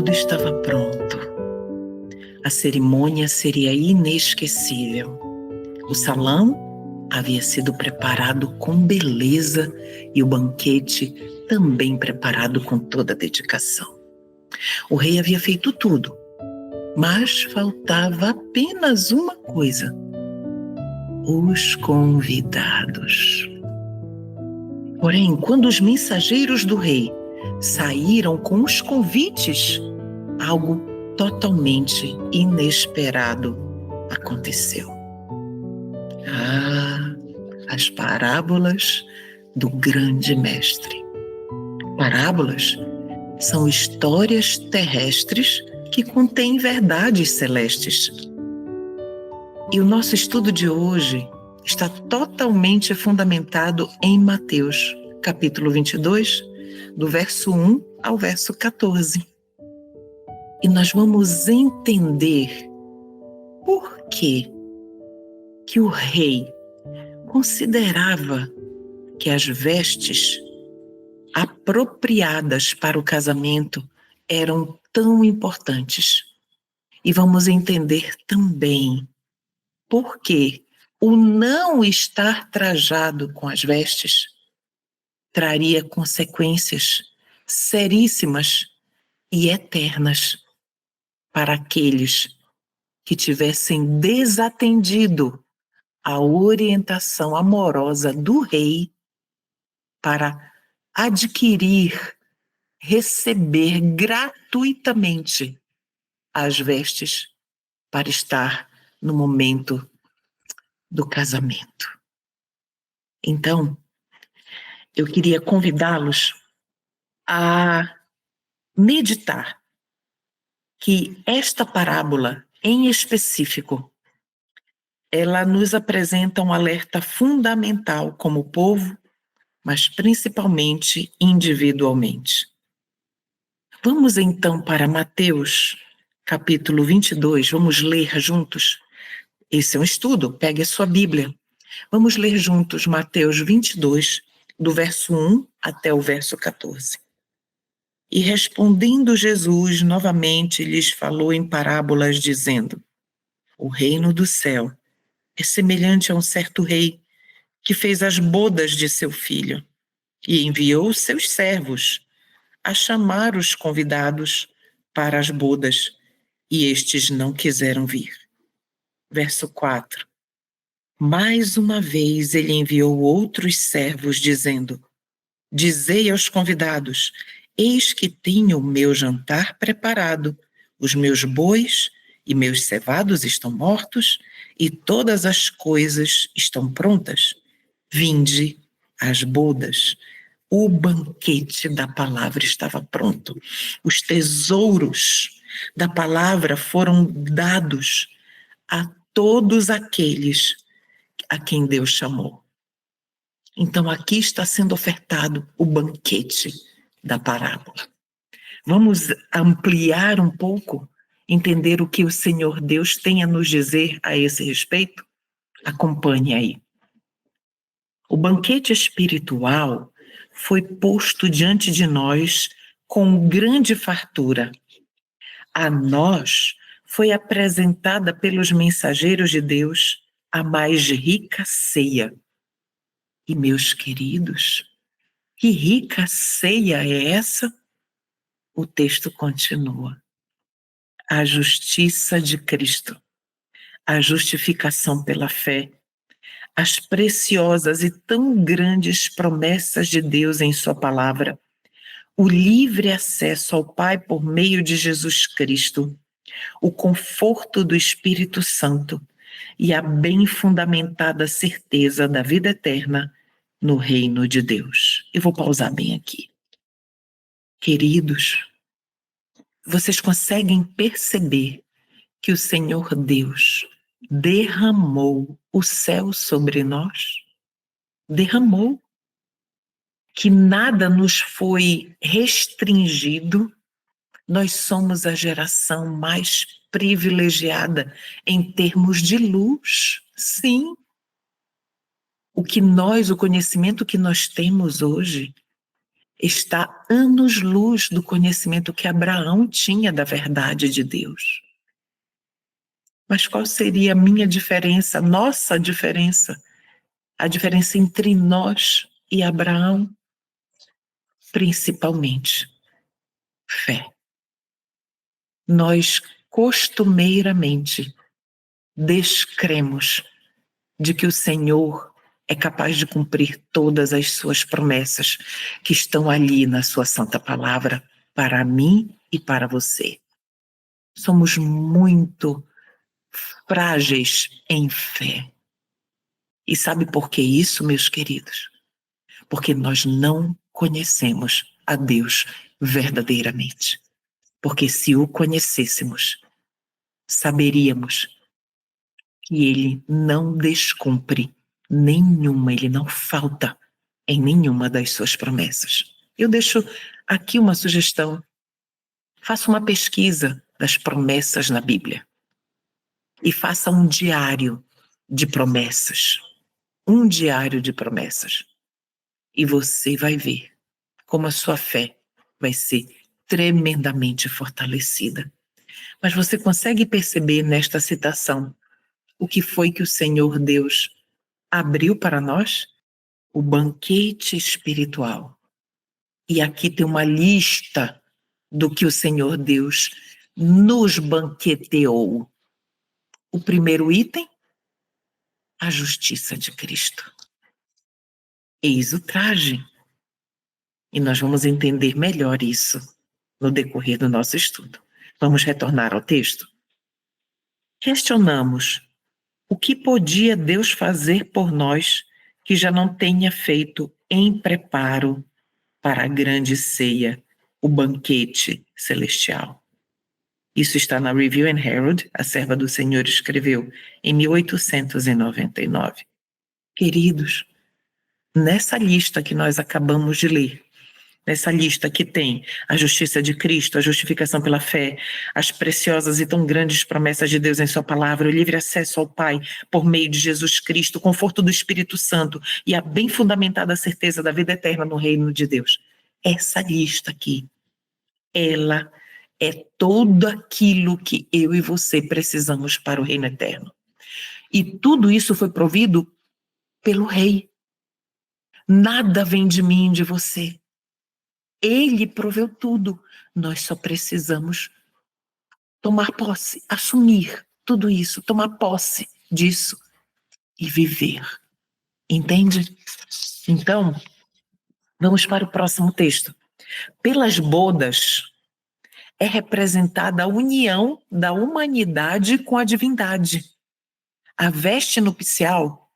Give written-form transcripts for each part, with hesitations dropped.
Tudo estava pronto. A cerimônia seria inesquecível. O salão havia sido preparado com beleza e o banquete também preparado com toda dedicação. O rei havia feito tudo, mas faltava apenas uma coisa: os convidados. Porém, quando os mensageiros do rei saíram com os convites, algo totalmente inesperado aconteceu. As parábolas do grande mestre. Parábolas são histórias terrestres que contêm verdades celestes. E o nosso estudo de hoje está totalmente fundamentado em Mateus, capítulo 22, do verso 1 ao verso 14. E nós vamos entender por que o rei considerava que as vestes apropriadas para o casamento eram tão importantes. E vamos entender também por que o não estar trajado com as vestes traria consequências seríssimas e eternas para aqueles que tivessem desatendido a orientação amorosa do rei para adquirir, receber gratuitamente as vestes para estar no momento do casamento. Então, eu queria convidá-los a meditar que esta parábola, em específico, ela nos apresenta um alerta fundamental como povo, mas principalmente individualmente. Vamos então para Mateus, capítulo 22, vamos ler juntos. Esse é um estudo, pegue a sua Bíblia. Vamos ler juntos Mateus 22, do verso 1 até o verso 14. E respondendo Jesus, novamente lhes falou em parábolas, dizendo: o reino do céu é semelhante a um certo rei que fez as bodas de seu filho e enviou seus servos a chamar os convidados para as bodas, e estes não quiseram vir. Verso 4. Mais uma vez ele enviou outros servos, dizendo: dizei aos convidados: eis que tenho o meu jantar preparado, os meus bois e meus cevados estão mortos, e todas as coisas estão prontas. Vinde às bodas. O banquete da palavra estava pronto. Os tesouros da palavra foram dados a todos aqueles a quem Deus chamou. Então aqui está sendo ofertado o banquete da parábola. Vamos ampliar um pouco, entender o que o Senhor Deus tem a nos dizer a esse respeito? Acompanhe aí. O banquete espiritual foi posto diante de nós com grande fartura. A nós foi apresentada pelos mensageiros de Deus a mais rica ceia. E, meus queridos, que rica ceia é essa? O texto continua. A justiça de Cristo, a justificação pela fé, as preciosas e tão grandes promessas de Deus em sua palavra, o livre acesso ao Pai por meio de Jesus Cristo, o conforto do Espírito Santo e a bem fundamentada certeza da vida eterna no reino de Deus. Eu vou pausar bem aqui. Queridos, vocês conseguem perceber que o Senhor Deus derramou o céu sobre nós? Derramou. Que nada nos foi restringido. Nós somos a geração mais privilegiada em termos de luz. Sim. O conhecimento que nós temos hoje está anos-luz do conhecimento que Abraão tinha da verdade de Deus. Mas qual seria a minha diferença, nossa diferença? A diferença entre nós e Abraão? Principalmente, fé. Nós costumeiramente descremos de que o Senhor é capaz de cumprir todas as suas promessas que estão ali na sua santa palavra para mim e para você. Somos muito frágeis em fé. E sabe por que isso, meus queridos? Porque nós não conhecemos a Deus verdadeiramente. Porque se o conhecêssemos, saberíamos que ele não descumpre nenhuma, ele não falta em nenhuma das suas promessas. Eu deixo aqui uma sugestão. Faça uma pesquisa das promessas na Bíblia e faça um diário de promessas. Um diário de promessas. E você vai ver como a sua fé vai ser tremendamente fortalecida. Mas você consegue perceber nesta citação o que foi que o Senhor Deus abriu para nós? O banquete espiritual. E aqui tem uma lista do que o Senhor Deus nos banqueteou. O primeiro item, a justiça de Cristo. Eis o traje. E nós vamos entender melhor isso no decorrer do nosso estudo. Vamos retornar ao texto? Questionamos o que podia Deus fazer por nós que já não tenha feito em preparo para a grande ceia, o banquete celestial. Isso está na Review and Herald, a serva do Senhor escreveu em 1899. Queridos, nessa lista que nós acabamos de ler, nessa lista que tem a justiça de Cristo, a justificação pela fé, as preciosas e tão grandes promessas de Deus em sua palavra, o livre acesso ao Pai por meio de Jesus Cristo, o conforto do Espírito Santo e a bem fundamentada certeza da vida eterna no reino de Deus. Essa lista aqui, ela é tudo aquilo que eu e você precisamos para o reino eterno. E tudo isso foi provido pelo Rei. Nada vem de mim, de você. Ele proveu tudo. Nós só precisamos tomar posse, assumir tudo isso, tomar posse disso e viver. Entende? Então, vamos para o próximo texto. Pelas bodas é representada a união da humanidade com a divindade. A veste nupcial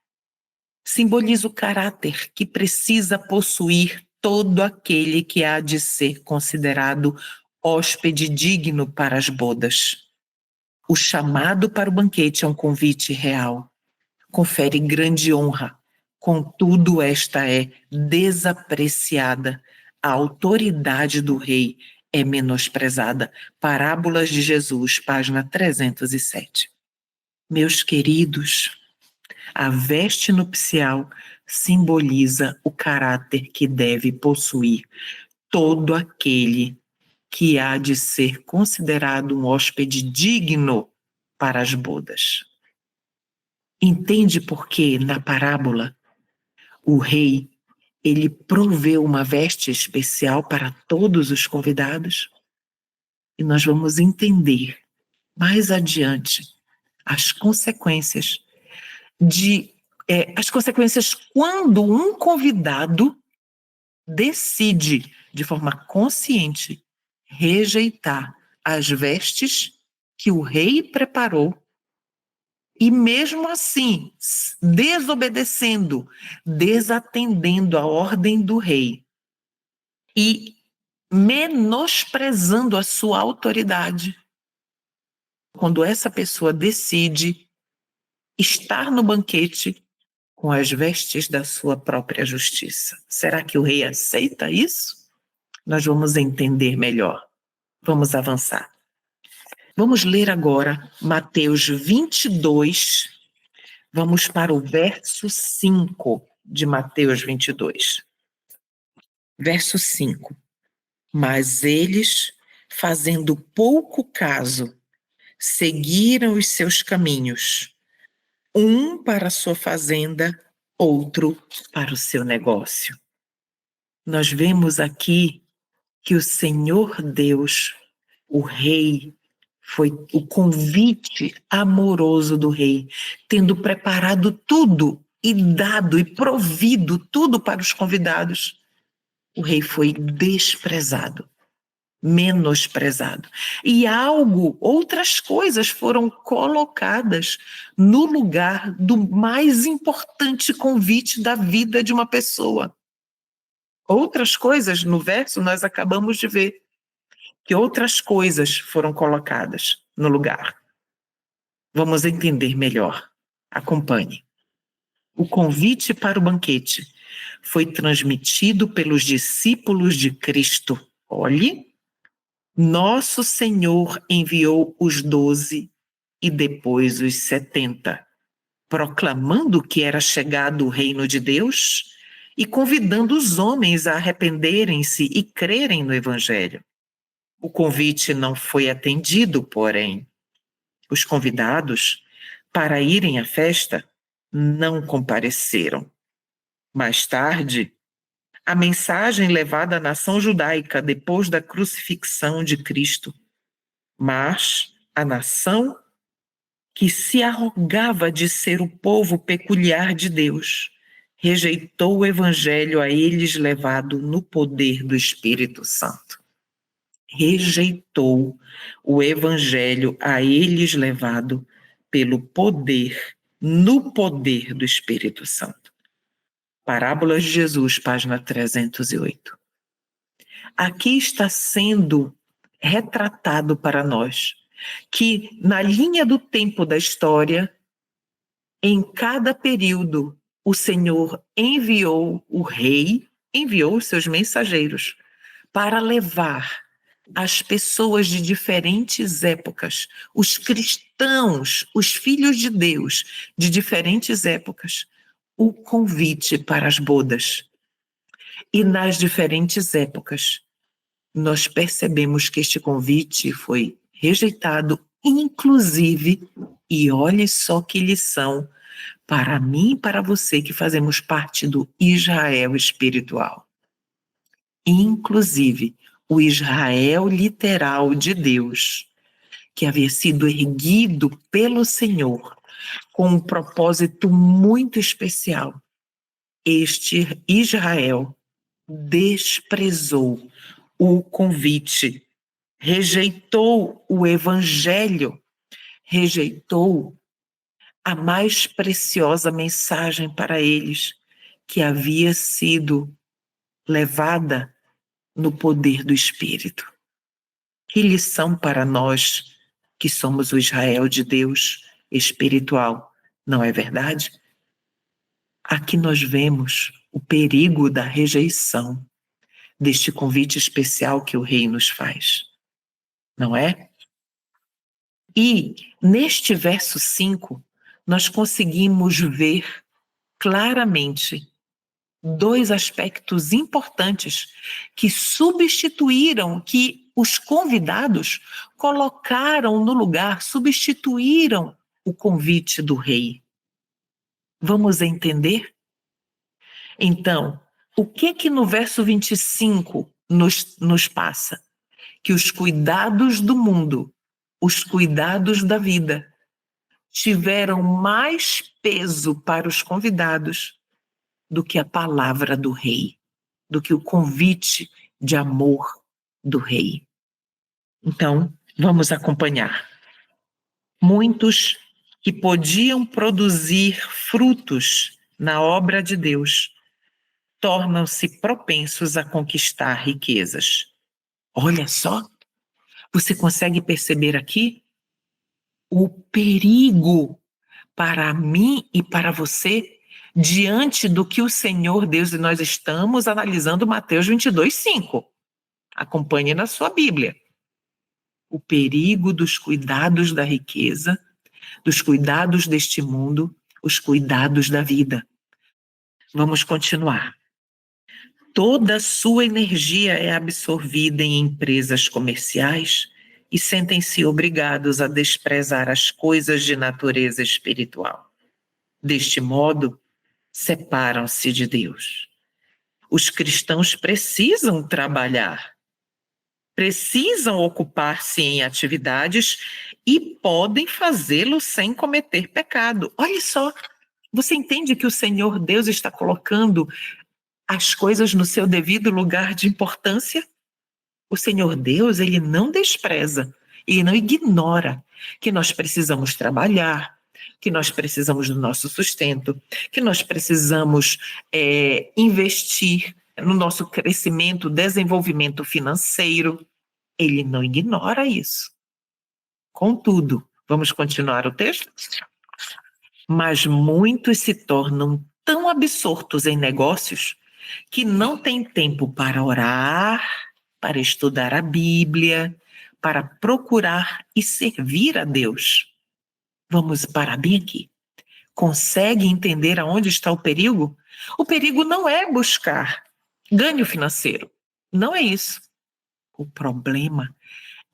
simboliza o caráter que precisa possuir todo aquele que há de ser considerado hóspede digno para as bodas. O chamado para o banquete é um convite real. Confere grande honra. Contudo, esta é desapreciada. A autoridade do rei é menosprezada. Parábolas de Jesus, página 307. Meus queridos, a veste nupcial simboliza o caráter que deve possuir todo aquele que há de ser considerado um hóspede digno para as bodas. Entende por que, na parábola, o rei, ele proveu uma veste especial para todos os convidados? E nós vamos entender mais adiante as consequências quando um convidado decide, de forma consciente, rejeitar as vestes que o rei preparou e mesmo assim, desobedecendo, desatendendo a ordem do rei e menosprezando a sua autoridade. Quando essa pessoa decide estar no banquete com as vestes da sua própria justiça. Será que o rei aceita isso? Nós vamos entender melhor. Vamos avançar. Vamos ler agora Mateus 22, vamos para o verso 5 de Mateus 22. Verso 5. Mas eles, fazendo pouco caso, seguiram os seus caminhos, um para a sua fazenda, outro para o seu negócio. Nós vemos aqui que o Senhor Deus, o Rei, foi o convite amoroso do Rei, tendo preparado tudo e dado e provido tudo para os convidados. O Rei foi desprezado, menosprezado. E outras coisas foram colocadas no lugar do mais importante convite da vida de uma pessoa. Outras coisas, no verso, nós acabamos de ver que outras coisas foram colocadas no lugar. Vamos entender melhor. Acompanhe. O convite para o banquete foi transmitido pelos discípulos de Cristo. Olhe, nosso Senhor enviou os 12 e depois os 70, proclamando que era chegado o reino de Deus e convidando os homens a arrependerem-se e crerem no Evangelho. O convite não foi atendido, porém. Os convidados, para irem à festa, não compareceram. Mais tarde, a mensagem levada à nação judaica depois da crucifixão de Cristo. Mas a nação que se arrogava de ser o povo peculiar de Deus rejeitou o evangelho a eles levado no poder do Espírito Santo. Rejeitou o evangelho a eles levado pelo poder, no poder do Espírito Santo. Parábolas de Jesus, página 308. Aqui está sendo retratado para nós que na linha do tempo da história, em cada período, o Senhor enviou o rei, enviou os seus mensageiros para levar as pessoas de diferentes épocas, os cristãos, os filhos de Deus de diferentes épocas, o convite para as bodas. E nas diferentes épocas, nós percebemos que este convite foi rejeitado, inclusive, e olhe só que lição, para mim e para você que fazemos parte do Israel espiritual. Inclusive, o Israel literal de Deus, que havia sido erguido pelo Senhor com um propósito muito especial. Este Israel desprezou o convite, rejeitou o evangelho, rejeitou a mais preciosa mensagem para eles, que havia sido levada no poder do Espírito. Que lição para nós que somos o Israel de Deus espiritual, não é verdade? Aqui nós vemos o perigo da rejeição deste convite especial que o Rei nos faz, não é? E neste verso 5, nós conseguimos ver claramente dois aspectos importantes que substituíram, que os convidados colocaram no lugar, substituíram o convite do rei. Vamos entender? Então, o que no verso 25 nos passa? Que os cuidados do mundo, os cuidados da vida, tiveram mais peso para os convidados do que a palavra do rei, do que o convite de amor do rei. Então, vamos acompanhar. Muitos que podiam produzir frutos na obra de Deus tornam-se propensos a conquistar riquezas. Olha só, você consegue perceber aqui o perigo para mim e para você diante do que o Senhor Deus, e nós estamos analisando Mateus 22:5. Acompanhe na sua Bíblia. O perigo dos cuidados da riqueza, dos cuidados deste mundo, os cuidados da vida. Vamos continuar. Toda a sua energia é absorvida em empresas comerciais e sentem-se obrigados a desprezar as coisas de natureza espiritual. Deste modo, separam-se de Deus. Os cristãos precisam trabalhar, precisam ocupar-se em atividades e podem fazê-lo sem cometer pecado. Olha só, você entende que o Senhor Deus está colocando as coisas no seu devido lugar de importância? O Senhor Deus, ele não despreza, ele não ignora que nós precisamos trabalhar, que nós precisamos do nosso sustento, que nós precisamos investir no nosso crescimento, desenvolvimento financeiro. Ele não ignora isso. Contudo, vamos continuar o texto? Mas muitos se tornam tão absortos em negócios que não têm tempo para orar, para estudar a Bíblia, para procurar e servir a Deus. Vamos parar bem aqui. Consegue entender aonde está o perigo? O perigo não é buscar ganho financeiro. Não é isso. O problema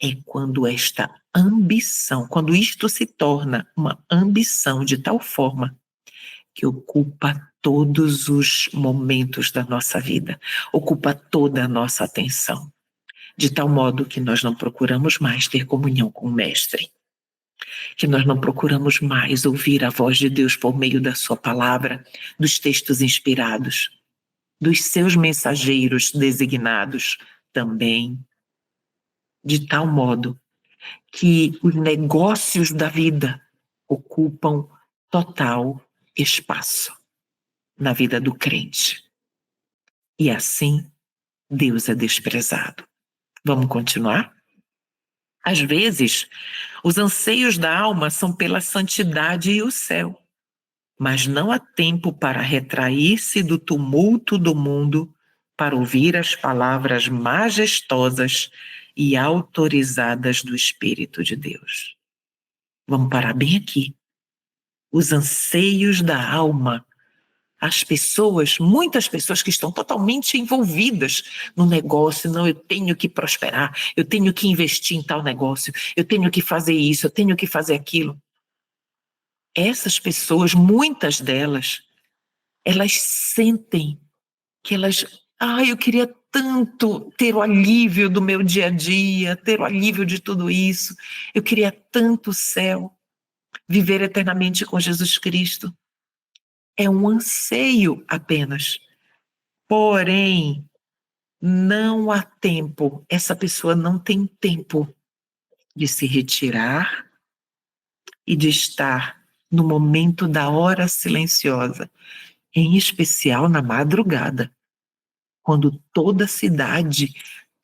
é quando esta ambição, quando isto se torna uma ambição de tal forma que ocupa todos os momentos da nossa vida, ocupa toda a nossa atenção, de tal modo que nós não procuramos mais ter comunhão com o Mestre, que nós não procuramos mais ouvir a voz de Deus por meio da sua palavra, dos textos inspirados, dos seus mensageiros designados também, de tal modo que os negócios da vida ocupam total espaço na vida do crente. E assim, Deus é desprezado. Vamos continuar? Às vezes, os anseios da alma são pela santidade e o céu, mas não há tempo para retrair-se do tumulto do mundo para ouvir as palavras majestosas e autorizadas do Espírito de Deus. Vamos parar bem aqui. Os anseios da alma, as pessoas, muitas pessoas que estão totalmente envolvidas no negócio, não, eu tenho que prosperar, eu tenho que investir em tal negócio, eu tenho que fazer isso, eu tenho que fazer aquilo. Essas pessoas, muitas delas, elas sentem que eu queria tanto ter o alívio do meu dia a dia, ter o alívio de tudo isso, eu queria tanto o céu, viver eternamente com Jesus Cristo. É um anseio apenas. Porém, não há tempo, essa pessoa não tem tempo de se retirar e de estar no momento da hora silenciosa, em especial na madrugada, quando toda a cidade,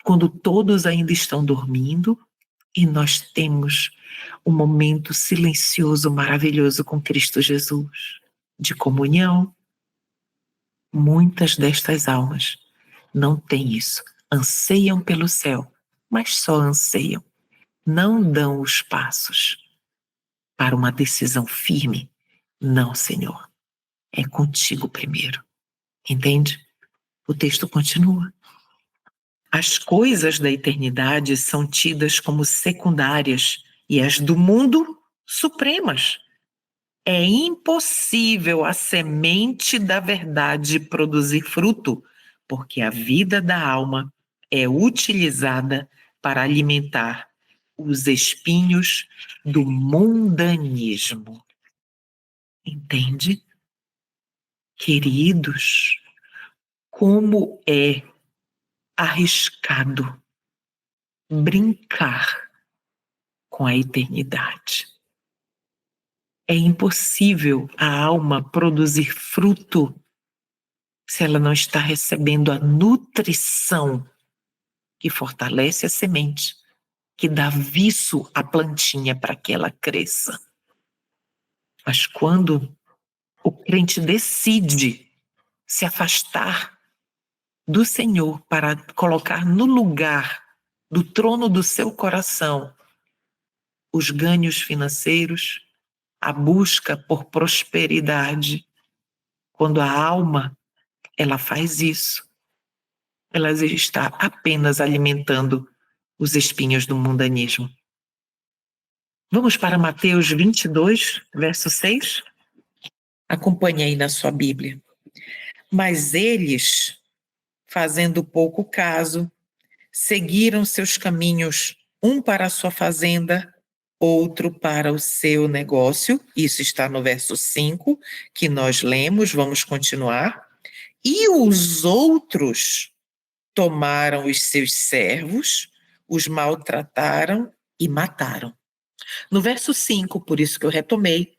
quando todos ainda estão dormindo e nós temos um momento silencioso, maravilhoso com Cristo Jesus, de comunhão. Muitas destas almas não têm isso, anseiam pelo céu, mas só anseiam, não dão os passos para uma decisão firme. Não, Senhor, é contigo primeiro. Entende? O texto continua. As coisas da eternidade são tidas como secundárias e as do mundo supremas. É impossível a semente da verdade produzir fruto, porque a vida da alma é utilizada para alimentar os espinhos do mundanismo. Entende? Queridos, como é arriscado brincar com a eternidade. É impossível a alma produzir fruto se ela não está recebendo a nutrição que fortalece a semente, que dá viço à plantinha para que ela cresça. Mas quando o crente decide se afastar do Senhor para colocar no lugar do trono do seu coração os ganhos financeiros, a busca por prosperidade, quando a alma ela faz isso, ela está apenas alimentando os espinhos do mundanismo. Vamos para Mateus 22, verso 6? Acompanhe aí na sua Bíblia. Mas eles, fazendo pouco caso, seguiram seus caminhos, um para a sua fazenda, outro para o seu negócio. Isso está no verso 5, que nós lemos, vamos continuar. E os outros tomaram os seus servos, os maltrataram e mataram. No verso 5, por isso que eu retomei,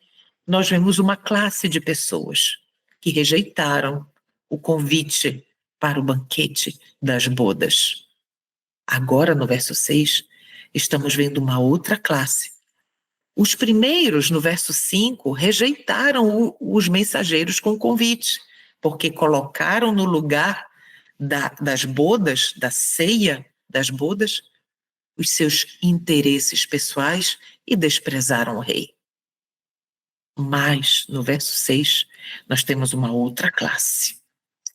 nós vemos uma classe de pessoas que rejeitaram o convite para o banquete das bodas. Agora, no verso 6, estamos vendo uma outra classe. Os primeiros, no verso 5, rejeitaram os mensageiros com convite, porque colocaram no lugar das bodas, da ceia das bodas, os seus interesses pessoais e desprezaram o rei. Mas, no verso 6, nós temos uma outra classe.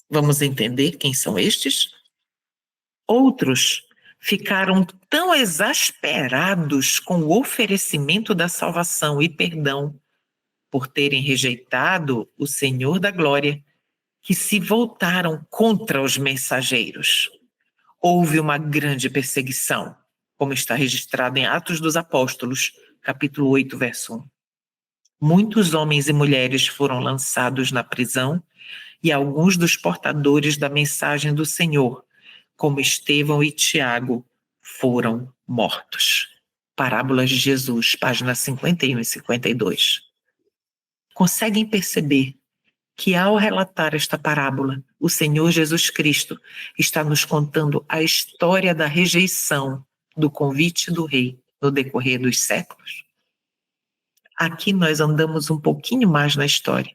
Vamos entender quem são estes? Outros ficaram tão exasperados com o oferecimento da salvação e perdão por terem rejeitado o Senhor da Glória, que se voltaram contra os mensageiros. Houve uma grande perseguição, como está registrado em Atos dos Apóstolos, capítulo 8, verso 1. Muitos homens e mulheres foram lançados na prisão e alguns dos portadores da mensagem do Senhor, como Estevão e Tiago, foram mortos. Parábolas de Jesus, páginas 51 e 52. Conseguem perceber que ao relatar esta parábola, o Senhor Jesus Cristo está nos contando a história da rejeição do convite do rei no decorrer dos séculos? Aqui nós andamos um pouquinho mais na história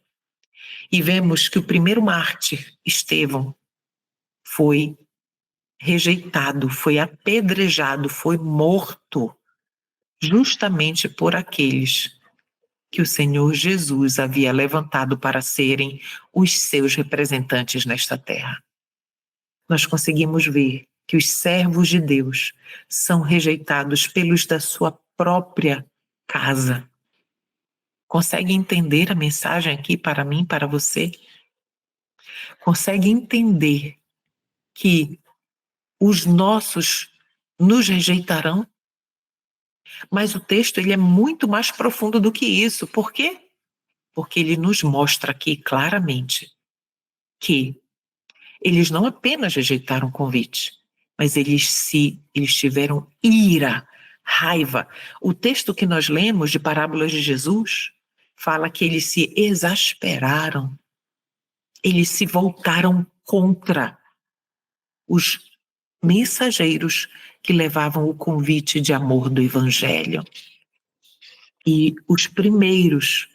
e vemos que o primeiro mártir, Estevão, foi rejeitado, foi apedrejado, foi morto, justamente por aqueles que o Senhor Jesus havia levantado para serem os seus representantes nesta terra. Nós conseguimos ver que os servos de Deus são rejeitados pelos da sua própria casa. Consegue entender a mensagem aqui para mim, para você? Consegue entender que os nossos nos rejeitarão? Mas o texto ele é muito mais profundo do que isso. Por quê? Porque ele nos mostra aqui claramente que eles não apenas rejeitaram o convite, mas eles tiveram ira, raiva. O texto que nós lemos de Parábolas de Jesus fala que eles se exasperaram, eles se voltaram contra os mensageiros que levavam o convite de amor do Evangelho. E os primeiros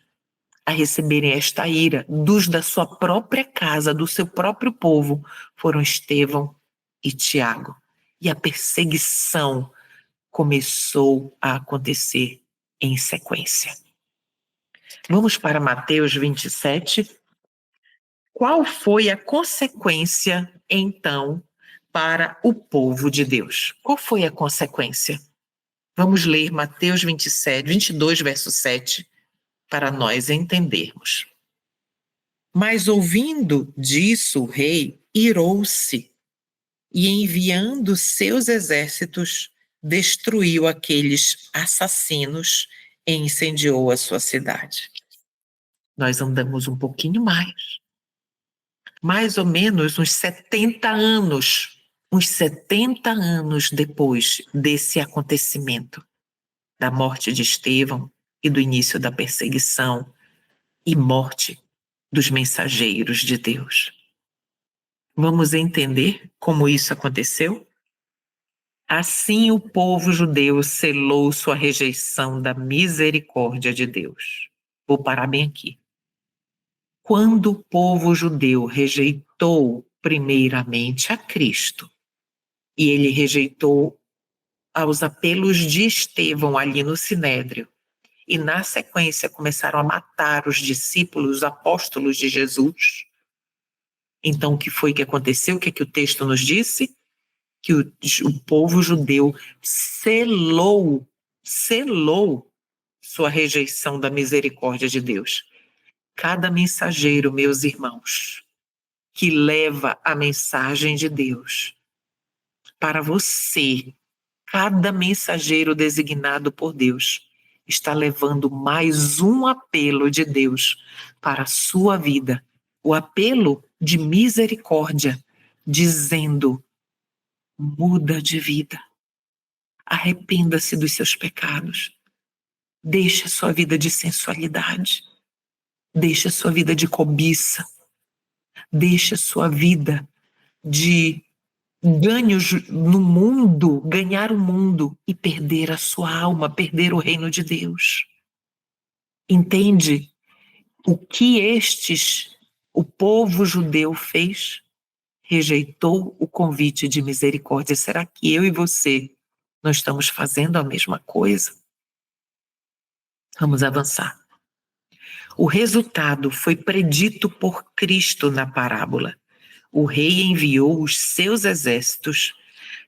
a receberem esta ira dos da sua própria casa, do seu próprio povo, foram Estevão e Tiago. E a perseguição começou a acontecer em sequência. Vamos para Mateus 27. Qual foi a consequência, então, para o povo de Deus? Qual foi a consequência? Vamos ler Mateus 22, verso 7, para nós entendermos. Mas ouvindo disso, o rei irou-se e, enviando seus exércitos, destruiu aqueles assassinos e incendiou a sua cidade. Nós andamos um pouquinho mais ou menos uns 70 anos depois desse acontecimento, da morte de Estevão e do início da perseguição e morte dos mensageiros de Deus. Vamos entender como isso aconteceu? Assim o povo judeu selou sua rejeição da misericórdia de Deus. Vou parar bem aqui. Quando o povo judeu rejeitou primeiramente a Cristo, e ele rejeitou aos apelos de Estevão ali no Sinédrio, e na sequência começaram a matar os discípulos, os apóstolos de Jesus, Então, o que foi que aconteceu? O que é que o texto nos disse? Que o povo judeu selou sua rejeição da misericórdia de Deus. Cada mensageiro, meus irmãos, que leva a mensagem de Deus para você, cada mensageiro designado por Deus está levando mais um apelo de Deus para a sua vida, o apelo de misericórdia, dizendo: muda de vida, arrependa-se dos seus pecados, deixa sua vida de sensualidade, deixa sua vida de cobiça, deixa sua vida de ganhos no mundo, ganhar o mundo e perder a sua alma, perder o reino de Deus. Entende o que o povo judeu fez? Rejeitou o convite de misericórdia. Será que eu e você não estamos fazendo a mesma coisa? Vamos avançar. O resultado foi predito por Cristo na parábola. O rei enviou os seus exércitos,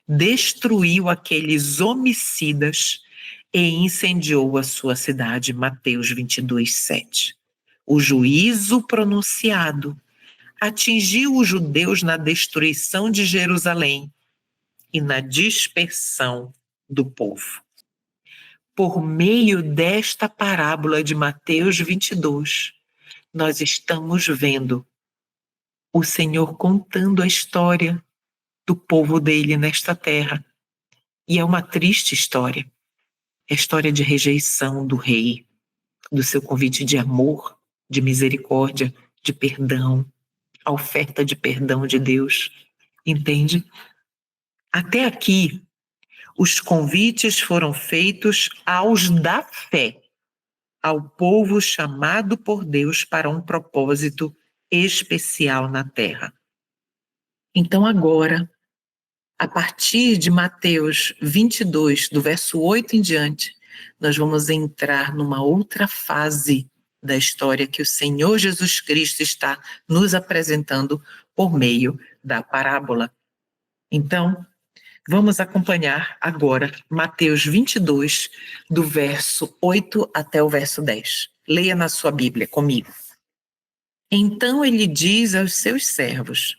destruiu aqueles homicidas e incendiou a sua cidade. Mateus 22, 7. O juízo pronunciado atingiu os judeus na destruição de Jerusalém e na dispersão do povo. Por meio desta parábola de Mateus 22, nós estamos vendo o Senhor contando a história do povo dele nesta terra. E é uma triste história. É a história de rejeição do rei, do seu convite de amor, de misericórdia, de perdão, a oferta de perdão de Deus. Entende? Até aqui, os convites foram feitos aos da fé, ao povo chamado por Deus para um propósito especial na terra. Então agora, a partir de Mateus 22, do verso 8 em diante, nós vamos entrar numa outra fase da história que o Senhor Jesus Cristo está nos apresentando por meio da parábola. Então, vamos acompanhar agora Mateus 22, do verso 8 até o verso 10. Leia na sua Bíblia comigo. Então ele diz aos seus servos: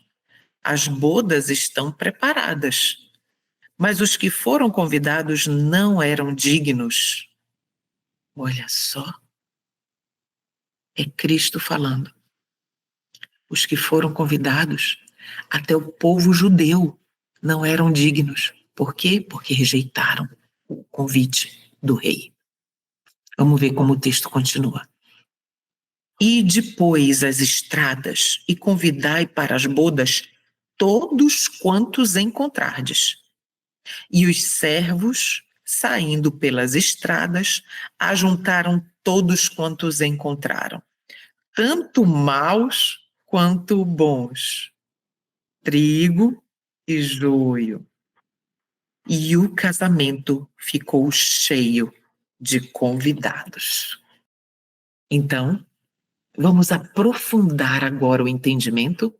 as bodas estão preparadas, mas os que foram convidados não eram dignos. Olha só, é Cristo falando. Os que foram convidados, até o povo judeu, não eram dignos. Por quê? Porque rejeitaram o convite do rei. Vamos ver como o texto continua. E depois as estradas e convidai para as bodas todos quantos encontrardes. E os servos, saindo pelas estradas, ajuntaram todos quantos encontraram, tanto maus quanto bons, trigo e joio. E o casamento ficou cheio de convidados. Então, vamos aprofundar agora o entendimento.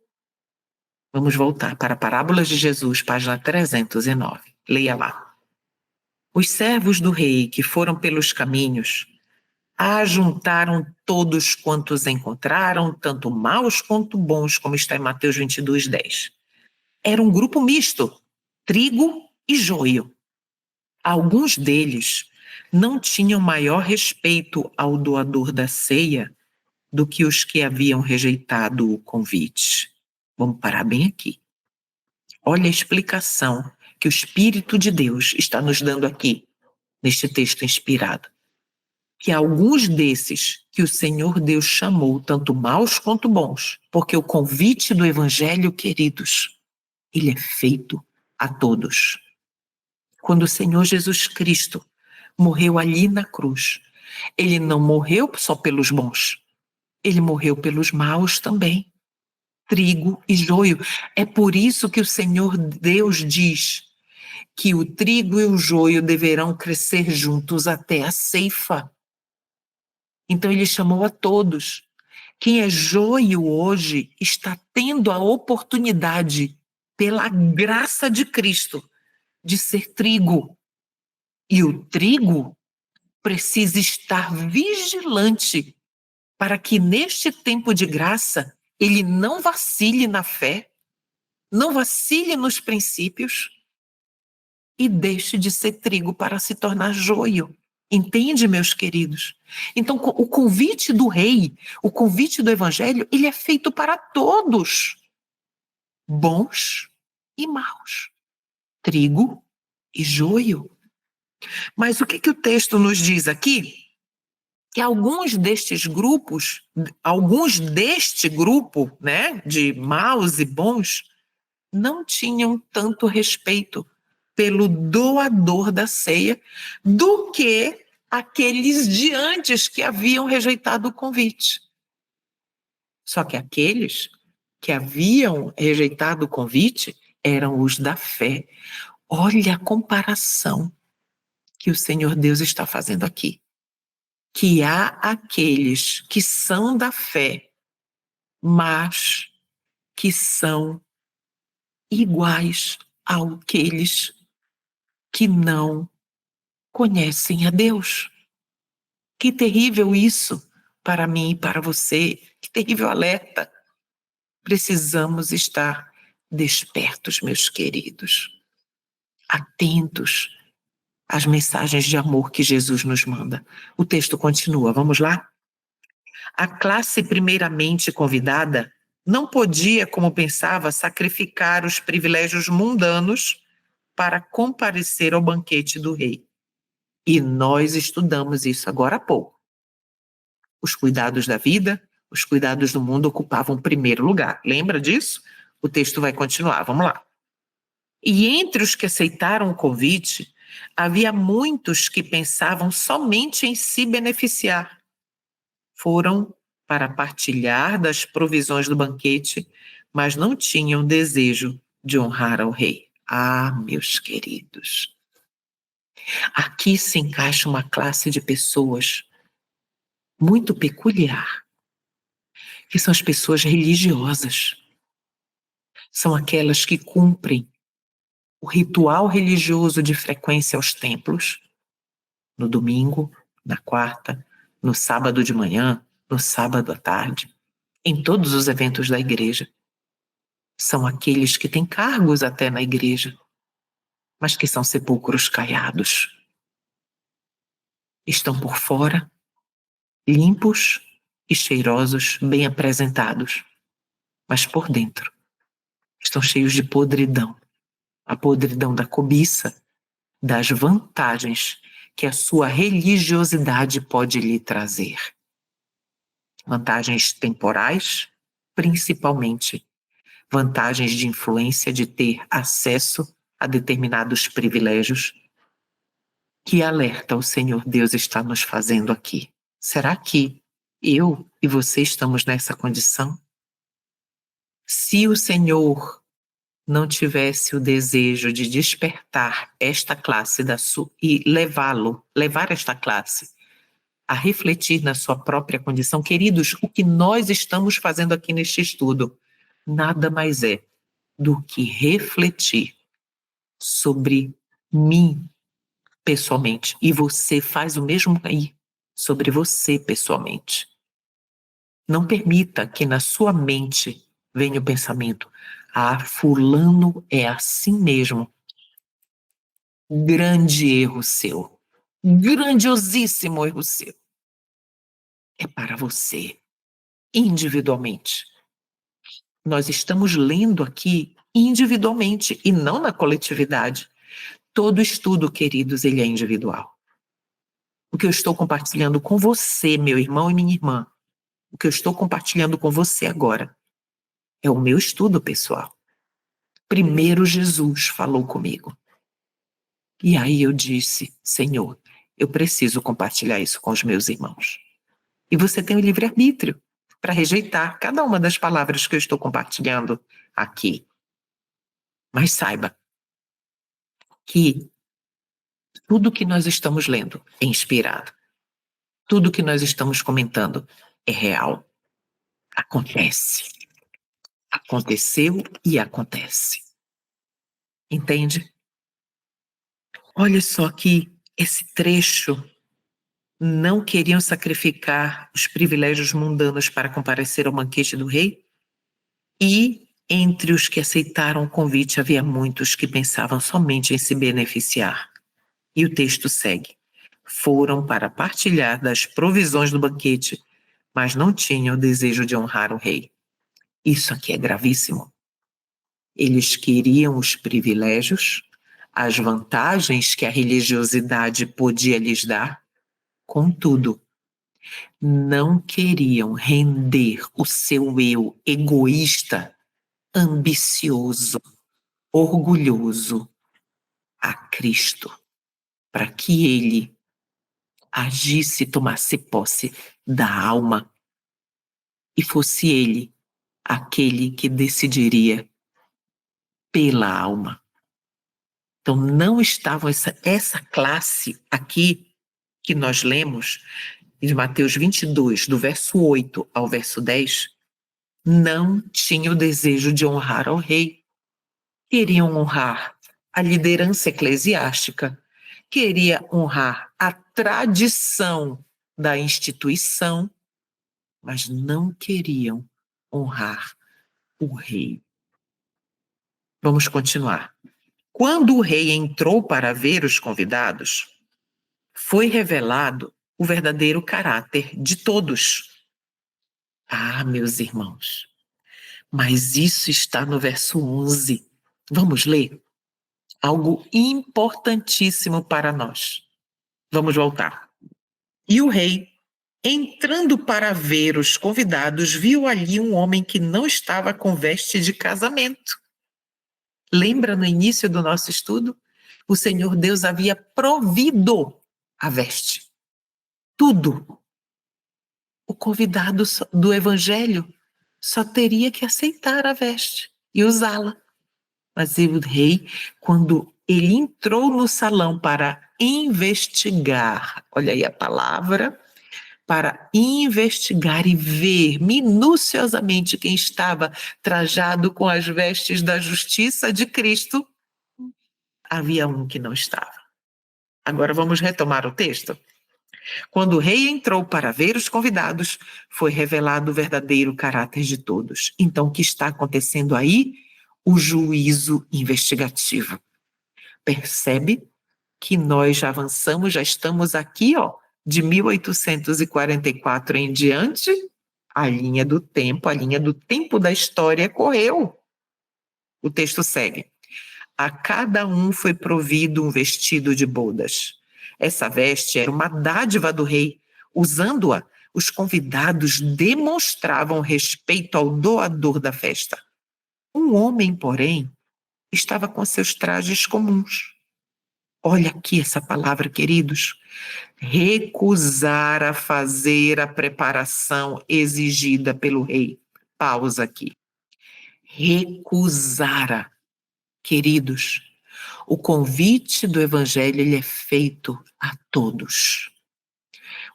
Vamos voltar para Parábolas de Jesus, página 309. Leia lá. Os servos do rei que foram pelos caminhos ajuntaram todos quantos encontraram, tanto maus quanto bons, como está em Mateus 22, 10. Era um grupo misto, trigo e joio. Alguns deles não tinham maior respeito ao doador da ceia do que os que haviam rejeitado o convite. Vamos parar bem aqui. Olha a explicação que o Espírito de Deus está nos dando aqui, neste texto inspirado. Que alguns desses que o Senhor Deus chamou, tanto maus quanto bons, porque o convite do Evangelho, queridos, ele é feito a todos. Quando o Senhor Jesus Cristo morreu ali na cruz, ele não morreu só pelos bons, ele morreu pelos maus também. Trigo e joio. É por isso que o Senhor Deus diz que o trigo e o joio deverão crescer juntos até a ceifa. Então ele chamou a todos. Quem é joio hoje está tendo a oportunidade, pela graça de Cristo, de ser trigo. E o trigo precisa estar vigilante para que neste tempo de graça ele não vacile na fé, não vacile nos princípios e deixe de ser trigo para se tornar joio. Entende, meus queridos? Então, o convite do rei, o convite do evangelho, ele é feito para todos, bons e maus, trigo e joio. Mas o que o texto nos diz aqui? Que alguns destes grupos, alguns deste grupo, né, de maus e bons, não tinham tanto respeito pelo doador da ceia do que aqueles de antes que haviam rejeitado o convite. Só que aqueles que haviam rejeitado o convite eram os da fé. Olha a comparação que o Senhor Deus está fazendo aqui. Que há aqueles que são da fé, mas que são iguais àqueles que não conhecem a Deus. Que terrível isso para mim e para você. Que terrível alerta. Precisamos estar despertos, meus queridos, atentos às mensagens de amor que Jesus nos manda. O texto continua, vamos lá? A classe primeiramente convidada não podia, como pensava, sacrificar os privilégios mundanos para comparecer ao banquete do rei. E nós estudamos isso agora há pouco. Os cuidados da vida, os cuidados do mundo ocupavam o primeiro lugar. Lembra disso? O texto vai continuar, vamos lá. E entre os que aceitaram o convite, havia muitos que pensavam somente em se beneficiar. Foram para partilhar das provisões do banquete, mas não tinham desejo de honrar ao rei. Ah, meus queridos, aqui se encaixa uma classe de pessoas muito peculiar, que são as pessoas religiosas. São aquelas que cumprem o ritual religioso de frequência aos templos, no domingo, na quarta, no sábado de manhã, no sábado à tarde, em todos os eventos da igreja. São aqueles que têm cargos até na igreja, mas que são sepulcros caiados. Estão por fora, limpos e cheirosos, bem apresentados, mas por dentro estão cheios de podridão. A podridão da cobiça, das vantagens que a sua religiosidade pode lhe trazer. Vantagens temporais, principalmente. Vantagens de influência, de ter acesso a determinados privilégios. Que alerta o Senhor Deus está nos fazendo aqui? Será que eu e você estamos nessa condição? Se o Senhor não tivesse o desejo de despertar esta classe e levar esta classe a refletir na sua própria condição, queridos, o que nós estamos fazendo aqui neste estudo nada mais é do que refletir sobre mim pessoalmente. E você faz o mesmo aí sobre você pessoalmente. Não permita que na sua mente venha o pensamento: ah, fulano é assim mesmo. Grande erro seu. Grandiosíssimo erro seu. É para você, individualmente. Nós estamos lendo aqui individualmente e não na coletividade. Todo estudo, queridos, ele é individual. O que eu estou compartilhando com você, meu irmão e minha irmã, o que eu estou compartilhando com você agora, é o meu estudo pessoal. Primeiro Jesus falou comigo. E aí eu disse: Senhor, eu preciso compartilhar isso com os meus irmãos. E você tem o livre-arbítrio para rejeitar cada uma das palavras que eu estou compartilhando aqui. Mas saiba que tudo que nós estamos lendo é inspirado. Tudo que nós estamos comentando é real. Acontece. Aconteceu e acontece. Entende? Olha só que esse trecho, não queriam sacrificar os privilégios mundanos para comparecer ao banquete do rei? E entre os que aceitaram o convite havia muitos que pensavam somente em se beneficiar. E o texto segue. Foram para partilhar das provisões do banquete, mas não tinham o desejo de honrar o rei. Isso aqui é gravíssimo. Eles queriam os privilégios, as vantagens que a religiosidade podia lhes dar, contudo, não queriam render o seu eu egoísta, ambicioso, orgulhoso a Cristo, para que ele agisse, tomasse posse da alma e fosse ele aquele que decidiria pela alma. Então, não estavam essa classe aqui que nós lemos, de Mateus 22, do verso 8 ao verso 10, não tinha o desejo de honrar ao rei. Queriam honrar a liderança eclesiástica, queria honrar a tradição da instituição, mas não queriam honrar o rei. Vamos continuar. Quando o rei entrou para ver os convidados, foi revelado o verdadeiro caráter de todos. Ah, meus irmãos, mas isso está no verso 11. Vamos ler? Algo importantíssimo para nós. Vamos voltar. E o rei, entrando para ver os convidados, viu ali um homem que não estava com veste de casamento. Lembra no início do nosso estudo? O Senhor Deus havia provido a veste. Tudo. O convidado do evangelho só teria que aceitar a veste e usá-la. Mas o rei, quando ele entrou no salão para investigar, olha aí a palavra, para investigar e ver minuciosamente quem estava trajado com as vestes da justiça de Cristo, havia um que não estava. Agora vamos retomar o texto. Quando o rei entrou para ver os convidados, foi revelado o verdadeiro caráter de todos. Então, o que está acontecendo aí? O juízo investigativo. Percebe que nós já avançamos, já estamos aqui, ó, de 1844 em diante, a linha do tempo da história correu. O texto segue. A cada um foi provido um vestido de bodas. Essa veste era uma dádiva do rei. Usando-a, os convidados demonstravam respeito ao doador da festa. Um homem, porém, estava com seus trajes comuns. Olha aqui essa palavra, queridos. Recusar a fazer a preparação exigida pelo rei. Pausa aqui. Recusara. Queridos, o convite do evangelho ele é feito a todos.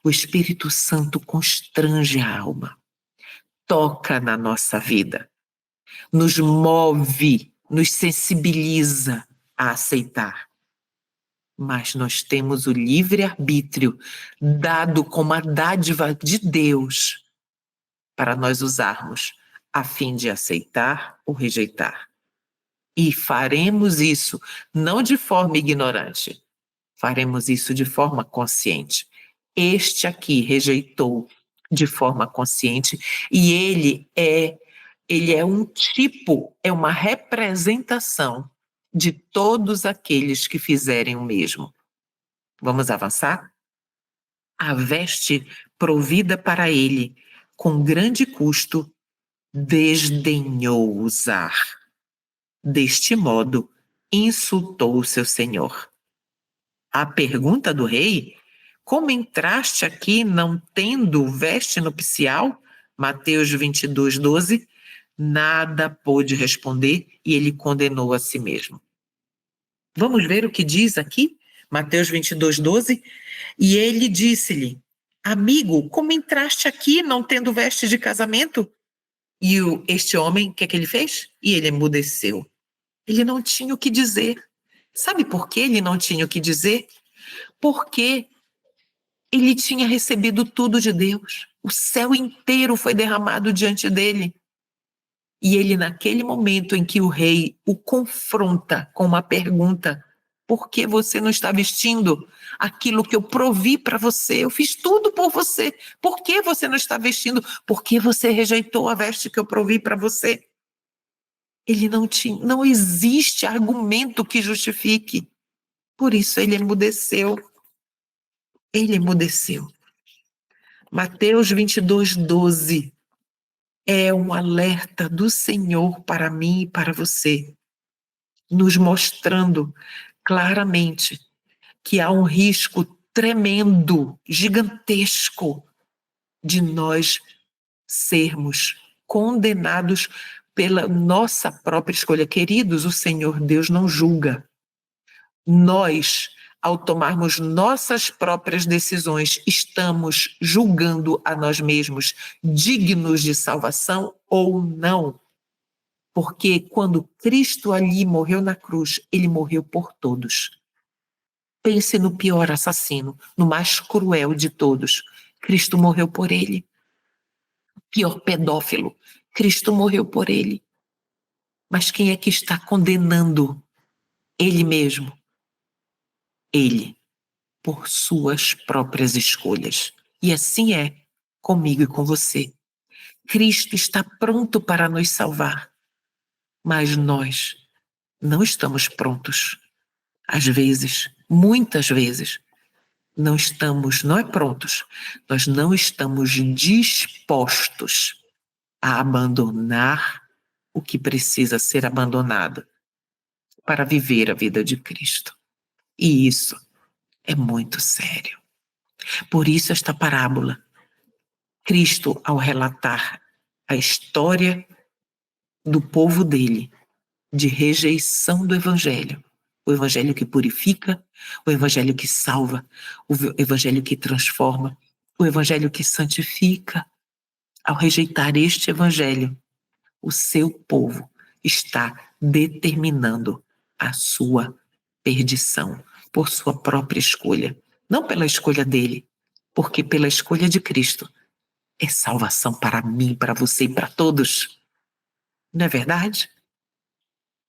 O Espírito Santo constrange a alma, toca na nossa vida, nos move, nos sensibiliza a aceitar. Mas nós temos o livre-arbítrio dado como a dádiva de Deus para nós usarmos a fim de aceitar ou rejeitar. E faremos isso não de forma ignorante, faremos isso de forma consciente. Este aqui rejeitou de forma consciente e ele é um tipo, é uma representação de todos aqueles que fizerem o mesmo. Vamos avançar? A veste provida para ele, com grande custo, desdenhou usar. Deste modo, insultou o seu senhor. A pergunta do rei: como entraste aqui não tendo veste nupcial? Mateus 22, 12. Nada pôde responder e ele condenou a si mesmo. Vamos ver o que diz aqui? Mateus 22, 12. E ele disse-lhe: amigo, como entraste aqui não tendo veste de casamento? E este homem, o que é que ele fez? E ele emudeceu. Ele não tinha o que dizer. Sabe por que ele não tinha o que dizer? Porque ele tinha recebido tudo de Deus. O céu inteiro foi derramado diante dele. E ele, naquele momento em que o rei o confronta com uma pergunta: por que você não está vestindo aquilo que eu provi para você? Eu fiz tudo por você. Por que você não está vestindo? Por que você rejeitou a veste que eu provi para você? Ele não tinha, não existe argumento que justifique. Por isso ele emudeceu. Ele emudeceu. Mateus 22:12 é um alerta do Senhor para mim e para você, nos mostrando claramente que há um risco tremendo, gigantesco, de nós sermos condenados pela nossa própria escolha. Queridos, o Senhor Deus não julga. Nós, ao tomarmos nossas próprias decisões, estamos julgando a nós mesmos dignos de salvação ou não. Porque quando Cristo ali morreu na cruz, ele morreu por todos. Pense no pior assassino, no mais cruel de todos. Cristo morreu por ele. O pior pedófilo, Cristo morreu por ele. Mas quem é que está condenando? Ele mesmo. Ele, por suas próprias escolhas. E assim é comigo e com você. Cristo está pronto para nos salvar, mas nós não estamos prontos. Às vezes, muitas vezes, não é prontos, nós não estamos dispostos a abandonar o que precisa ser abandonado para viver a vida de Cristo. E isso é muito sério. Por isso esta parábola, Cristo, ao relatar a história do povo dele, de rejeição do Evangelho, o Evangelho que purifica, o Evangelho que salva, o Evangelho que transforma, o Evangelho que santifica. Ao rejeitar este Evangelho, o seu povo está determinando a sua perdição por sua própria escolha. Não pela escolha dele, porque pela escolha de Cristo é salvação para mim, para você e para todos. Não é verdade?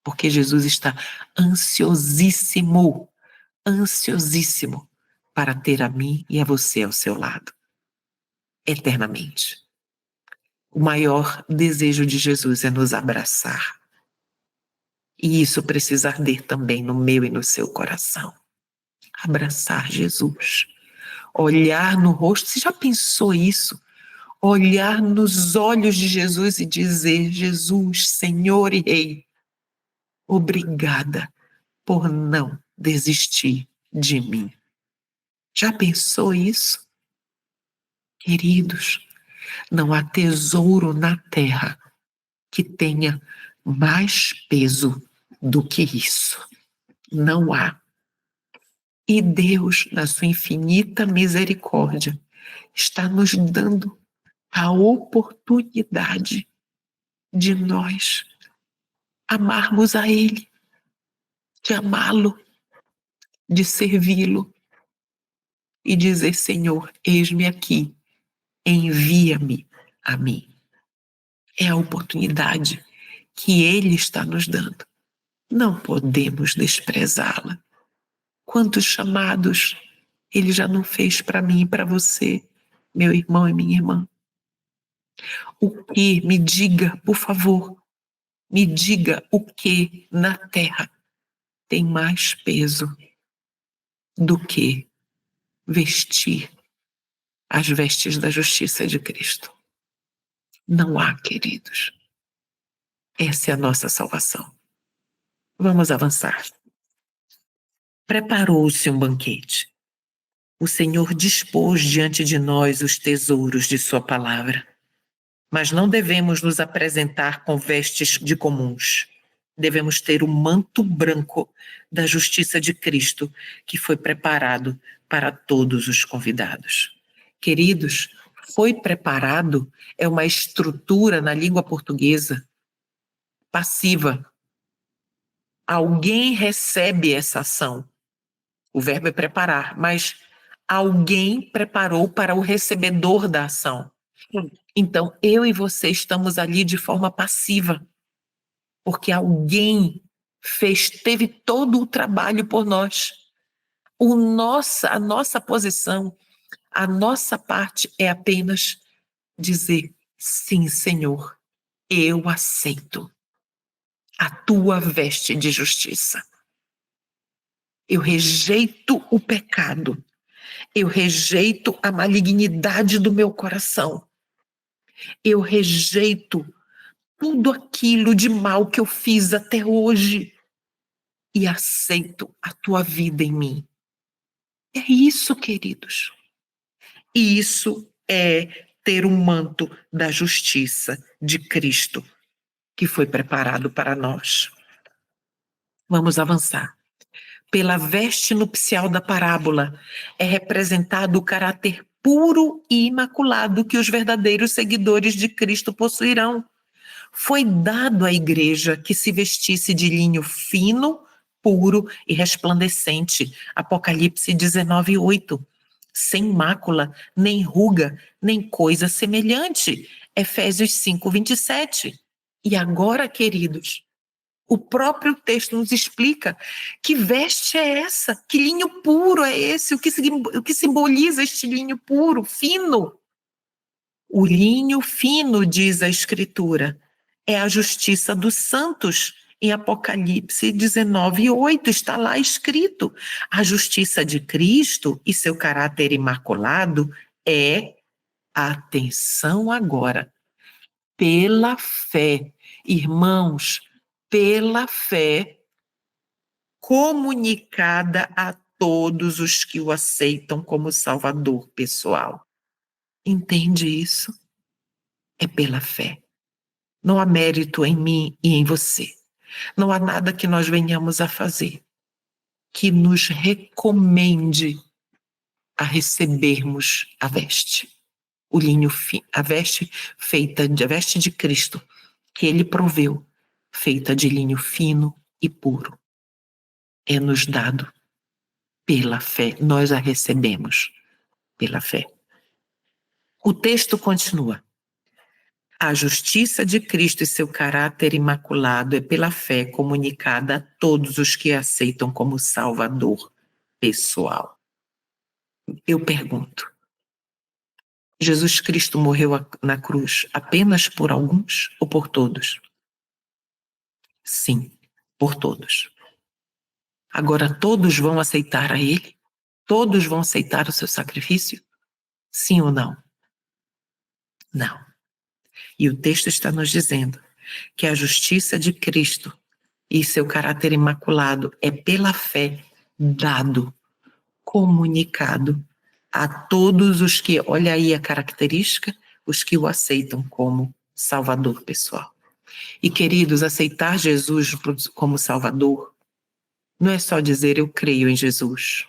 Porque Jesus está ansiosíssimo, ansiosíssimo para ter a mim e a você ao seu lado, eternamente. O maior desejo de Jesus é nos abraçar. E isso precisa arder também no meu e no seu coração. Abraçar Jesus. Olhar no rosto. Você já pensou isso? Olhar nos olhos de Jesus e dizer: Jesus, Senhor e Rei, obrigada por não desistir de mim. Já pensou isso? Queridos, não há tesouro na terra que tenha mais peso do que isso. Não há. E Deus, na sua infinita misericórdia, está nos dando a oportunidade de nós amarmos a Ele, de amá-lo, de servi-lo e dizer: Senhor, eis-me aqui, envia-me a mim. É a oportunidade que Ele está nos dando. Não podemos desprezá-la. Quantos chamados Ele já não fez para mim e para você, meu irmão e minha irmã? O que, me diga, por favor, me diga o que na terra tem mais peso do que vestir as vestes da justiça de Cristo. Não há, queridos. Essa é a nossa salvação. Vamos avançar. Preparou-se um banquete. O Senhor dispôs diante de nós os tesouros de sua palavra. Mas não devemos nos apresentar com vestes de comuns. Devemos ter o manto branco da justiça de Cristo, que foi preparado para todos os convidados. Queridos, Foi preparado é uma estrutura na língua portuguesa passiva. Alguém recebe essa ação. O verbo é preparar, mas alguém preparou para o recebedor da ação. Então, eu e você estamos ali de forma passiva, porque alguém teve todo o trabalho por nós. A nossa posição, a nossa parte é apenas dizer: sim, Senhor, eu aceito a tua veste de justiça. Eu rejeito o pecado. Eu rejeito a malignidade do meu coração. Eu rejeito tudo aquilo de mal que eu fiz até hoje e aceito a tua vida em mim. É isso, queridos. E isso é ter um manto da justiça de Cristo que foi preparado para nós. Vamos avançar. Pela veste nupcial da parábola é representado o caráter puro e imaculado que os verdadeiros seguidores de Cristo possuirão. Foi dado à igreja que se vestisse de linho fino, puro e resplandecente. Apocalipse 19:8. Sem mácula, nem ruga, nem coisa semelhante. Efésios 5:27. E agora, queridos, o próprio texto nos explica que veste é essa, que linho puro é esse, o que simboliza este linho puro, fino. O linho fino, diz a Escritura, é a justiça dos santos. Em Apocalipse 19:8 está lá escrito: a justiça de Cristo e seu caráter imaculado é, atenção agora, pela fé. Irmãos, pela fé comunicada a todos os que o aceitam como Salvador pessoal. Entende isso? É pela fé. Não há mérito em mim e em você. Não há nada que nós venhamos a fazer que nos recomende a recebermos a veste. O linho fino, a veste a veste de Cristo, que ele proveu, feita de linho fino e puro. É nos dado pela fé, nós a recebemos pela fé. O texto continua. A justiça de Cristo e seu caráter imaculado é pela fé comunicada a todos os que aceitam como Salvador pessoal. Eu pergunto, Jesus Cristo morreu na cruz apenas por alguns ou por todos? Sim, por todos. Agora todos vão aceitar a Ele? Todos vão aceitar o seu sacrifício? Sim ou não? Não. E o texto está nos dizendo que a justiça de Cristo e seu caráter imaculado é pela fé dado, comunicado a todos os que, olha aí a característica, os que o aceitam como Salvador pessoal. E queridos, aceitar Jesus como Salvador não é só dizer eu creio em Jesus,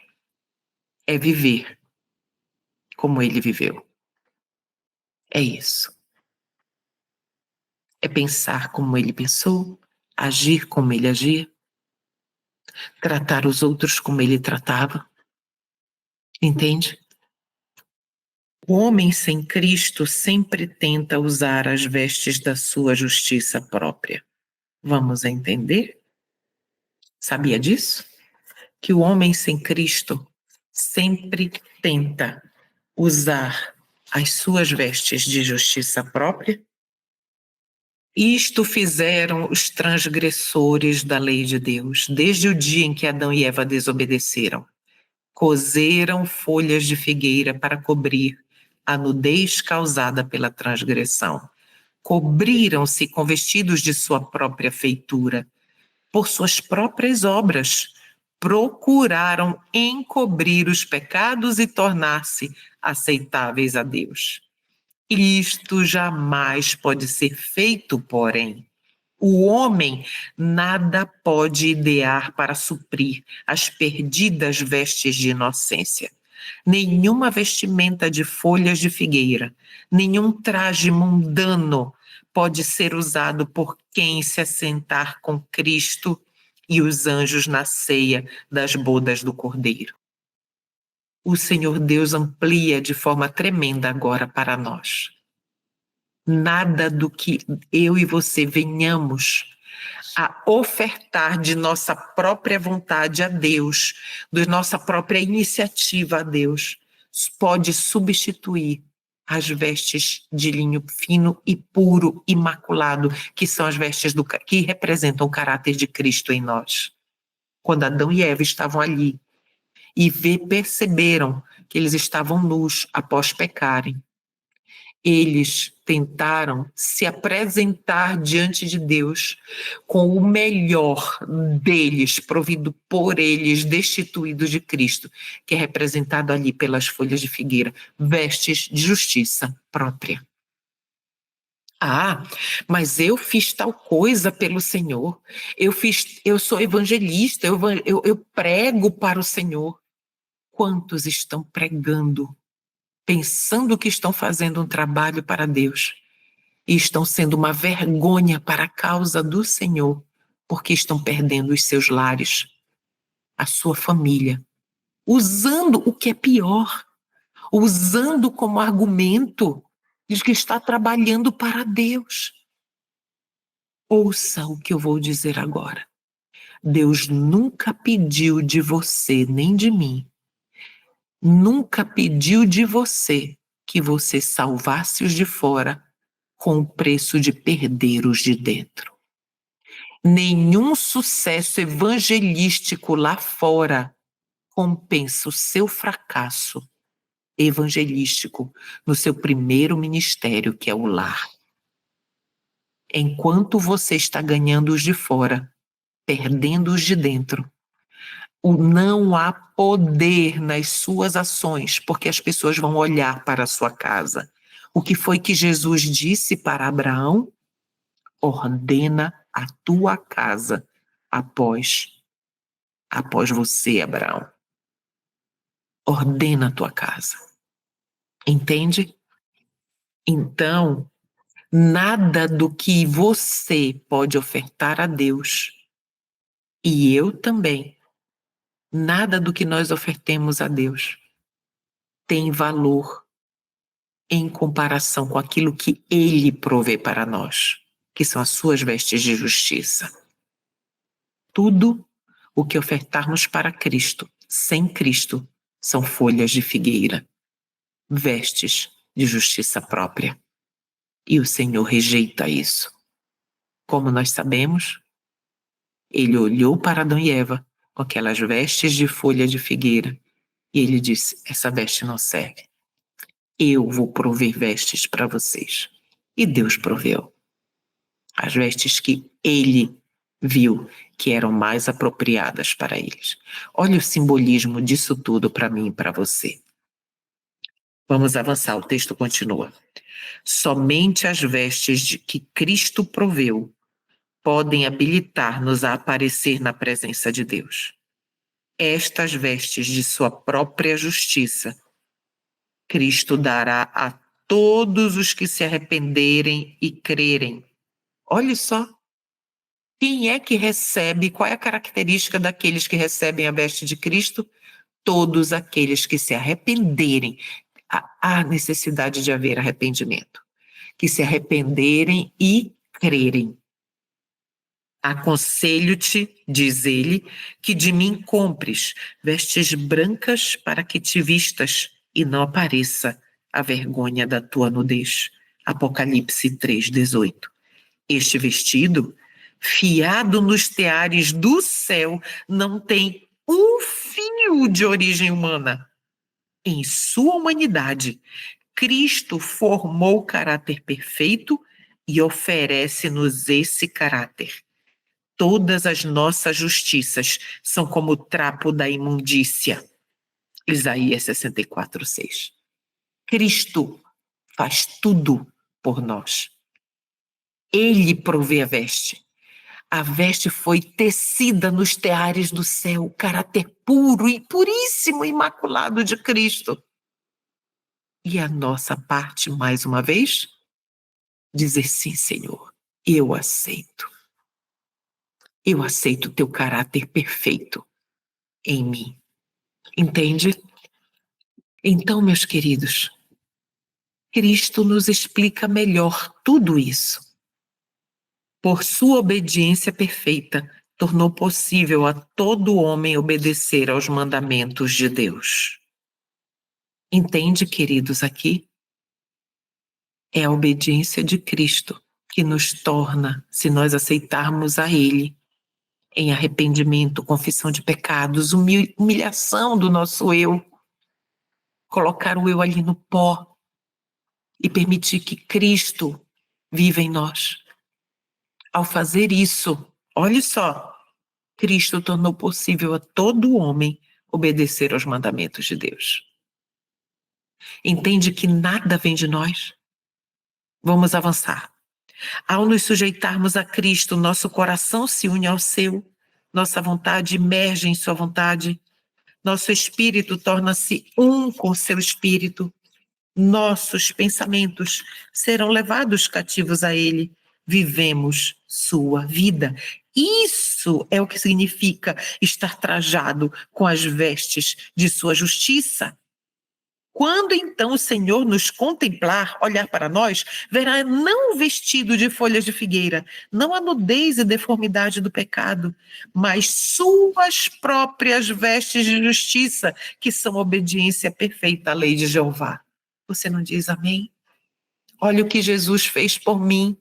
é viver como ele viveu. É isso. É pensar como ele pensou, agir como ele agia, tratar os outros como ele tratava. Entende? O homem sem Cristo sempre tenta usar as vestes da sua justiça própria. Vamos entender? Sabia disso? Que o homem sem Cristo sempre tenta usar as suas vestes de justiça própria? Isto fizeram os transgressores da lei de Deus, desde o dia em que Adão e Eva desobedeceram. Coseram folhas de figueira para cobrir a nudez causada pela transgressão. Cobriram-se com vestidos de sua própria feitura. Por suas próprias obras, procuraram encobrir os pecados e tornar-se aceitáveis a Deus. Isto jamais pode ser feito, porém. O homem nada pode idear para suprir as perdidas vestes de inocência. Nenhuma vestimenta de folhas de figueira, nenhum traje mundano pode ser usado por quem se assentar com Cristo e os anjos na ceia das bodas do Cordeiro. O Senhor Deus amplia de forma tremenda agora para nós. Nada do que eu e você venhamos a ofertar de nossa própria vontade a Deus, de nossa própria iniciativa a Deus, pode substituir as vestes de linho fino e puro, imaculado, que são as vestes que representam o caráter de Cristo em nós. Quando Adão e Eva estavam ali e perceberam que eles estavam nus após pecarem, eles tentaram se apresentar diante de Deus com o melhor deles, provido por eles, destituídos de Cristo, que é representado ali pelas folhas de figueira, vestes de justiça própria. Ah, mas eu fiz tal coisa pelo Senhor, eu sou evangelista, eu prego para o Senhor. Quantos estão pregando pensando que estão fazendo um trabalho para Deus e estão sendo uma vergonha para a causa do Senhor, porque estão perdendo os seus lares, a sua família, usando o que é pior, usando como argumento de que está trabalhando para Deus. Ouça o que eu vou dizer agora. Deus nunca pediu de você, nem de mim, nunca pediu de você que você salvasse os de fora com o preço de perder os de dentro. Nenhum sucesso evangelístico lá fora compensa o seu fracasso evangelístico no seu primeiro ministério, que é o lar. Enquanto você está ganhando os de fora, perdendo os de dentro, não há poder nas suas ações, porque as pessoas vão olhar para a sua casa. O que foi que Jesus disse para Abraão? Ordena a tua casa após você, Abraão. Ordena a tua casa. Entende? Então, nada do que você pode ofertar a Deus, e eu também, nada do que nós ofertemos a Deus tem valor em comparação com aquilo que Ele provê para nós, que são as suas vestes de justiça. Tudo o que ofertarmos para Cristo, sem Cristo, são folhas de figueira, vestes de justiça própria. E o Senhor rejeita isso. Como nós sabemos, Ele olhou para Adão e Eva com aquelas vestes de folha de figueira e Ele disse: essa veste não serve. Eu vou prover vestes para vocês. E Deus proveu. As vestes que Ele viu que eram mais apropriadas para eles. Olha o simbolismo disso tudo para mim e para você. Vamos avançar, o texto continua. Somente as vestes que Cristo proveu podem habilitar-nos a aparecer na presença de Deus. Estas vestes de sua própria justiça, Cristo dará a todos os que se arrependerem e crerem. Olha só. Quem é que recebe? Qual é a característica daqueles que recebem a veste de Cristo? Todos aqueles que se arrependerem. Há necessidade de haver arrependimento. Que se arrependerem e crerem. Aconselho-te, diz ele, que de mim compres vestes brancas para que te vistas e não apareça a vergonha da tua nudez. Apocalipse 3:18. Este vestido, fiado nos teares do céu, não tem um fio de origem humana. Em sua humanidade, Cristo formou o caráter perfeito e oferece-nos esse caráter. Todas as nossas justiças são como o trapo da imundícia. Isaías 64:6. Cristo faz tudo por nós. Ele provê a veste. A veste foi tecida nos teares do céu, o caráter puro e puríssimo, imaculado de Cristo. E a nossa parte, mais uma vez, dizer sim, Senhor, eu aceito. Eu aceito o teu caráter perfeito em mim. Entende? Então, meus queridos, Cristo nos explica melhor tudo isso. Por sua obediência perfeita, tornou possível a todo homem obedecer aos mandamentos de Deus. Entende, queridos, aqui? É a obediência de Cristo que nos torna, se nós aceitarmos a Ele, em arrependimento, confissão de pecados, humilhação do nosso eu, colocar o eu ali no pó e permitir que Cristo viva em nós. Ao fazer isso, olhe só, Cristo tornou possível a todo homem obedecer aos mandamentos de Deus. Entende que nada vem de nós? Vamos avançar. Ao nos sujeitarmos a Cristo, nosso coração se une ao seu, nossa vontade emerge em sua vontade, nosso espírito torna-se um com seu espírito, nossos pensamentos serão levados cativos a ele, vivemos sua vida. Isso é o que significa estar trajado com as vestes de sua justiça. Quando então o Senhor nos contemplar, olhar para nós, verá não o vestido de folhas de figueira, não a nudez e deformidade do pecado, mas suas próprias vestes de justiça, que são obediência perfeita à lei de Jeová. Você não diz amém? Olha o que Jesus fez por mim.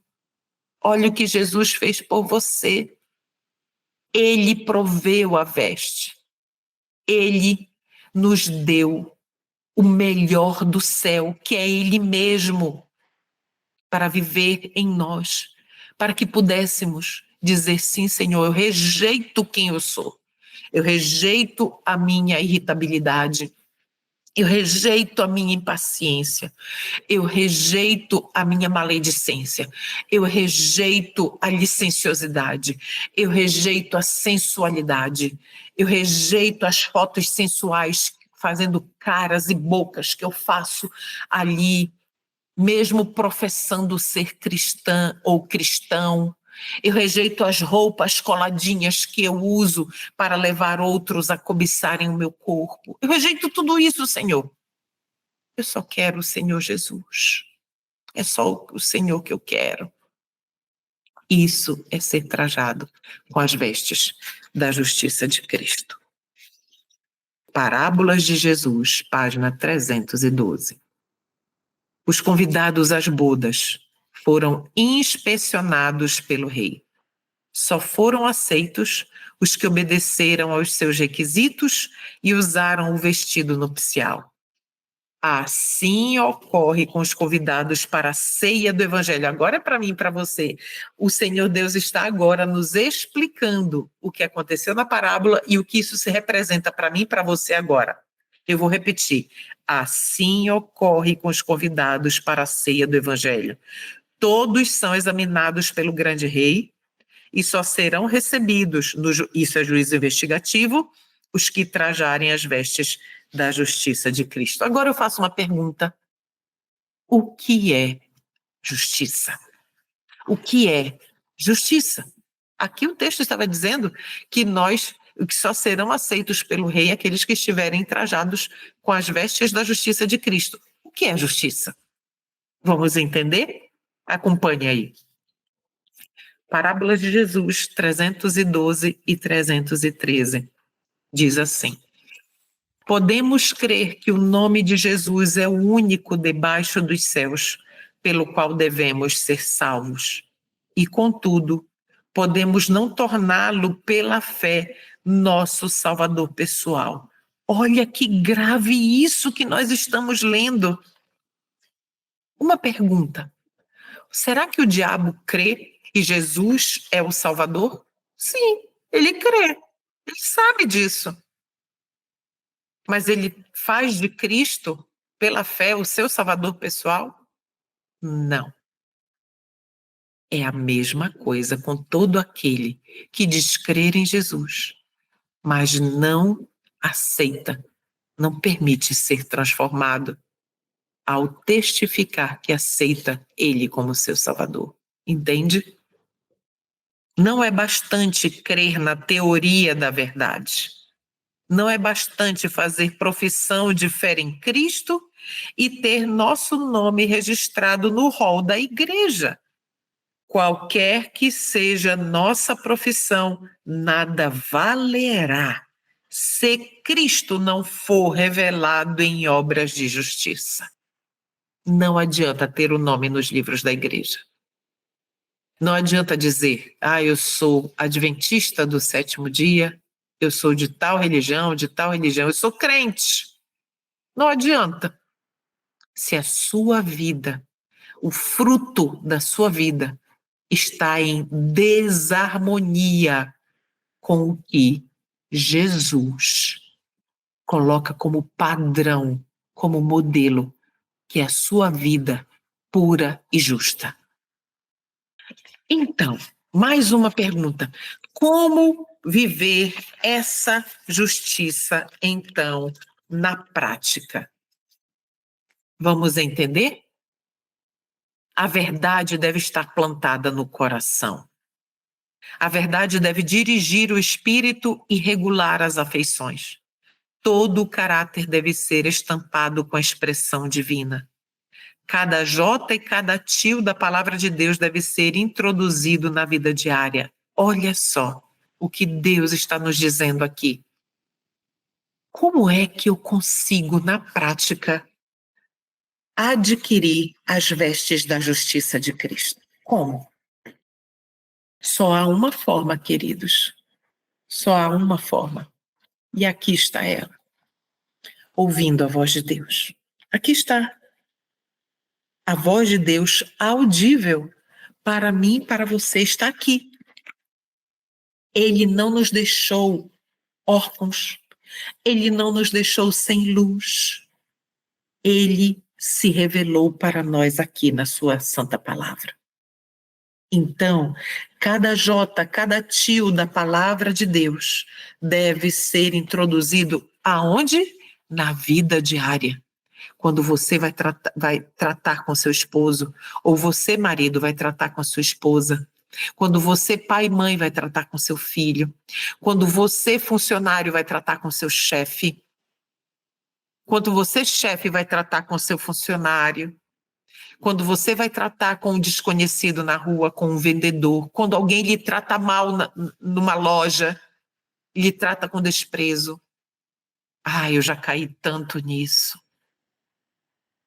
Olha o que Jesus fez por você. Ele proveu a veste. Ele nos deu o melhor do céu, que é Ele mesmo, para viver em nós, para que pudéssemos dizer sim, Senhor, eu rejeito quem eu sou, eu rejeito a minha irritabilidade, eu rejeito a minha impaciência, eu rejeito a minha maledicência, eu rejeito a licenciosidade, eu rejeito a sensualidade, eu rejeito as fotos sensuais fazendo caras e bocas que eu faço ali, mesmo professando ser cristã ou cristão. Eu rejeito as roupas coladinhas que eu uso para levar outros a cobiçarem o meu corpo. Eu rejeito tudo isso, Senhor. Eu só quero o Senhor Jesus. É só o Senhor que eu quero. Isso é ser trajado com as vestes da justiça de Cristo. Parábolas de Jesus, página 312. Os convidados às bodas foram inspecionados pelo rei. Só foram aceitos os que obedeceram aos seus requisitos e usaram o vestido nupcial. Assim ocorre com os convidados para a ceia do Evangelho. Agora é para mim e para você. O Senhor Deus está agora nos explicando o que aconteceu na parábola e o que isso se representa para mim e para você agora. Eu vou repetir. Assim ocorre com os convidados para a ceia do Evangelho. Todos são examinados pelo grande rei e só serão recebidos, isso é juízo investigativo, os que trajarem as vestes da justiça de Cristo. Agora eu faço uma pergunta. O que é justiça? O que é justiça? Aqui o texto estava dizendo que que só serão aceitos pelo rei aqueles que estiverem trajados com as vestes da justiça de Cristo. O que é justiça? Vamos entender? Acompanhe aí. Parábolas de Jesus 312 e 313. Diz assim: podemos crer que o nome de Jesus é o único debaixo dos céus pelo qual devemos ser salvos. E, contudo, podemos não torná-lo pela fé nosso Salvador pessoal. Olha que grave isso que nós estamos lendo. Uma pergunta: será que o diabo crê que Jesus é o Salvador? Sim, ele crê. Ele sabe disso. Mas ele faz de Cristo, pela fé, o seu Salvador pessoal? Não. É a mesma coisa com todo aquele que diz crer em Jesus, mas não aceita, não permite ser transformado ao testificar que aceita Ele como seu Salvador. Entende? Não é bastante crer na teoria da verdade. Não é bastante fazer profissão de fé em Cristo e ter nosso nome registrado no rol da igreja. Qualquer que seja nossa profissão, nada valerá se Cristo não for revelado em obras de justiça. Não adianta ter o nome nos livros da igreja. Não adianta dizer, eu sou adventista do sétimo dia, eu sou de tal religião, eu sou crente. Não adianta. Se a sua vida, o fruto da sua vida, está em desarmonia com o que Jesus coloca como padrão, como modelo, que é a sua vida pura e justa. Então, mais uma pergunta. Como viver essa justiça, então, na prática? Vamos entender? A verdade deve estar plantada no coração. A verdade deve dirigir o espírito e regular as afeições. Todo o caráter deve ser estampado com a expressão divina. Cada jota e cada tio da palavra de Deus deve ser introduzido na vida diária. Olha só o que Deus está nos dizendo aqui. Como é que eu consigo, na prática, adquirir as vestes da justiça de Cristo? Como? Só há uma forma, queridos. Só há uma forma. E aqui está ela. Ouvindo a voz de Deus. Aqui está. A voz de Deus audível para mim, para você, está aqui. Ele não nos deixou órfãos. Ele não nos deixou sem luz. Ele se revelou para nós aqui na sua santa palavra. Então, cada jota, cada tio da palavra de Deus deve ser introduzido aonde? Na vida diária. Quando você vai tratar com seu esposo, ou você, marido, vai tratar com a sua esposa, quando você, pai e mãe, vai tratar com seu filho, quando você, funcionário, vai tratar com seu chefe, quando você, chefe, vai tratar com seu funcionário, quando você vai tratar com um desconhecido na rua, com um vendedor, quando alguém lhe trata mal numa loja, lhe trata com desprezo. Eu já caí tanto nisso.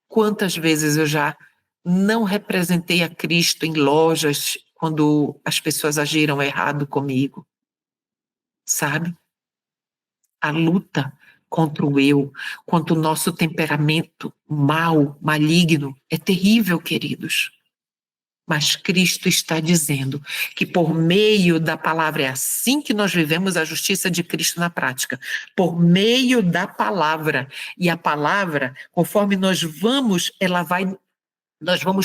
Quantas vezes eu já não representei a Cristo em lojas quando as pessoas agiram errado comigo, sabe? A luta contra o eu, contra o nosso temperamento mal, maligno, é terrível, queridos. Mas Cristo está dizendo que por meio da palavra, é assim que nós vivemos a justiça de Cristo na prática, por meio da palavra. E a palavra, conforme nós vamos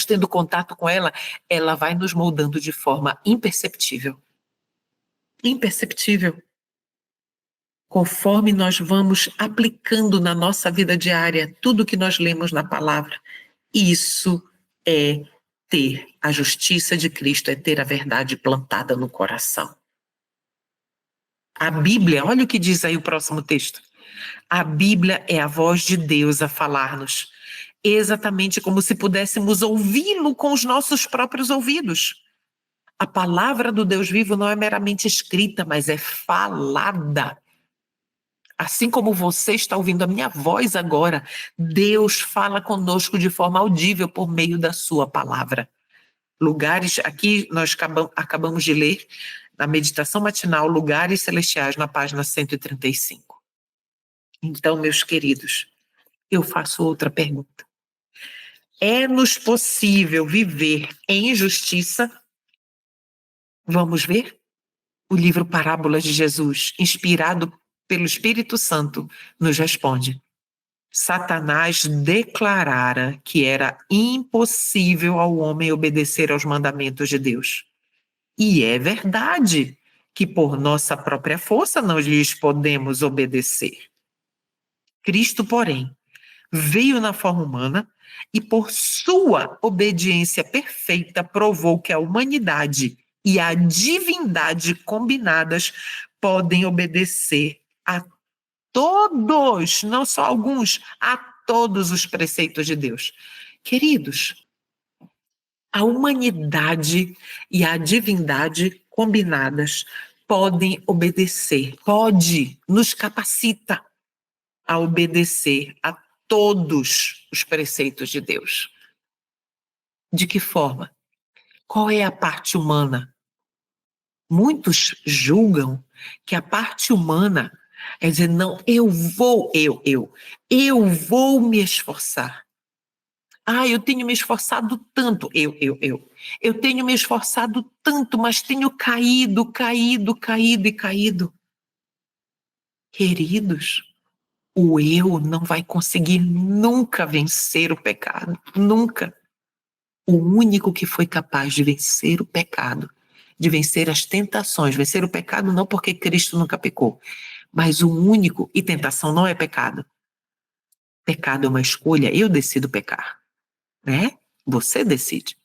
tendo contato com ela, ela vai nos moldando de forma imperceptível. Imperceptível. Conforme nós vamos aplicando na nossa vida diária tudo que nós lemos na palavra, isso é ter a justiça de Cristo, é ter a verdade plantada no coração. A Bíblia, olha o que diz aí o próximo texto. A Bíblia é a voz de Deus a falar-nos, exatamente como se pudéssemos ouvi-lo com os nossos próprios ouvidos. A palavra do Deus vivo não é meramente escrita, mas é falada. Assim como você está ouvindo a minha voz agora, Deus fala conosco de forma audível por meio da sua palavra. Lugares, aqui nós acabamos de ler, na meditação matinal, Lugares Celestiais, na página 135. Então, meus queridos, eu faço outra pergunta. É-nos possível viver em justiça? Vamos ver? O livro Parábolas de Jesus, inspirado pelo Espírito Santo, nos responde. Satanás declarara que era impossível ao homem obedecer aos mandamentos de Deus. E é verdade que por nossa própria força não lhes podemos obedecer. Cristo, porém, veio na forma humana e por sua obediência perfeita provou que a humanidade e a divindade combinadas podem obedecer a todos, não só alguns, a todos os preceitos de Deus. Queridos, a humanidade e a divindade combinadas podem obedecer, nos capacita a obedecer a todos os preceitos de Deus. De que forma? Qual é a parte humana? Muitos julgam que a parte humana é dizer, não, eu vou me esforçar. Eu tenho me esforçado tanto, eu tenho me esforçado tanto, mas tenho caído. Queridos, o eu não vai conseguir nunca vencer o pecado, nunca. O único que foi capaz de vencer o pecado, de vencer as tentações, vencer o pecado não porque Cristo nunca pecou, mas o único, e tentação não é pecado. Pecado é uma escolha, eu decido pecar, né? Você decide.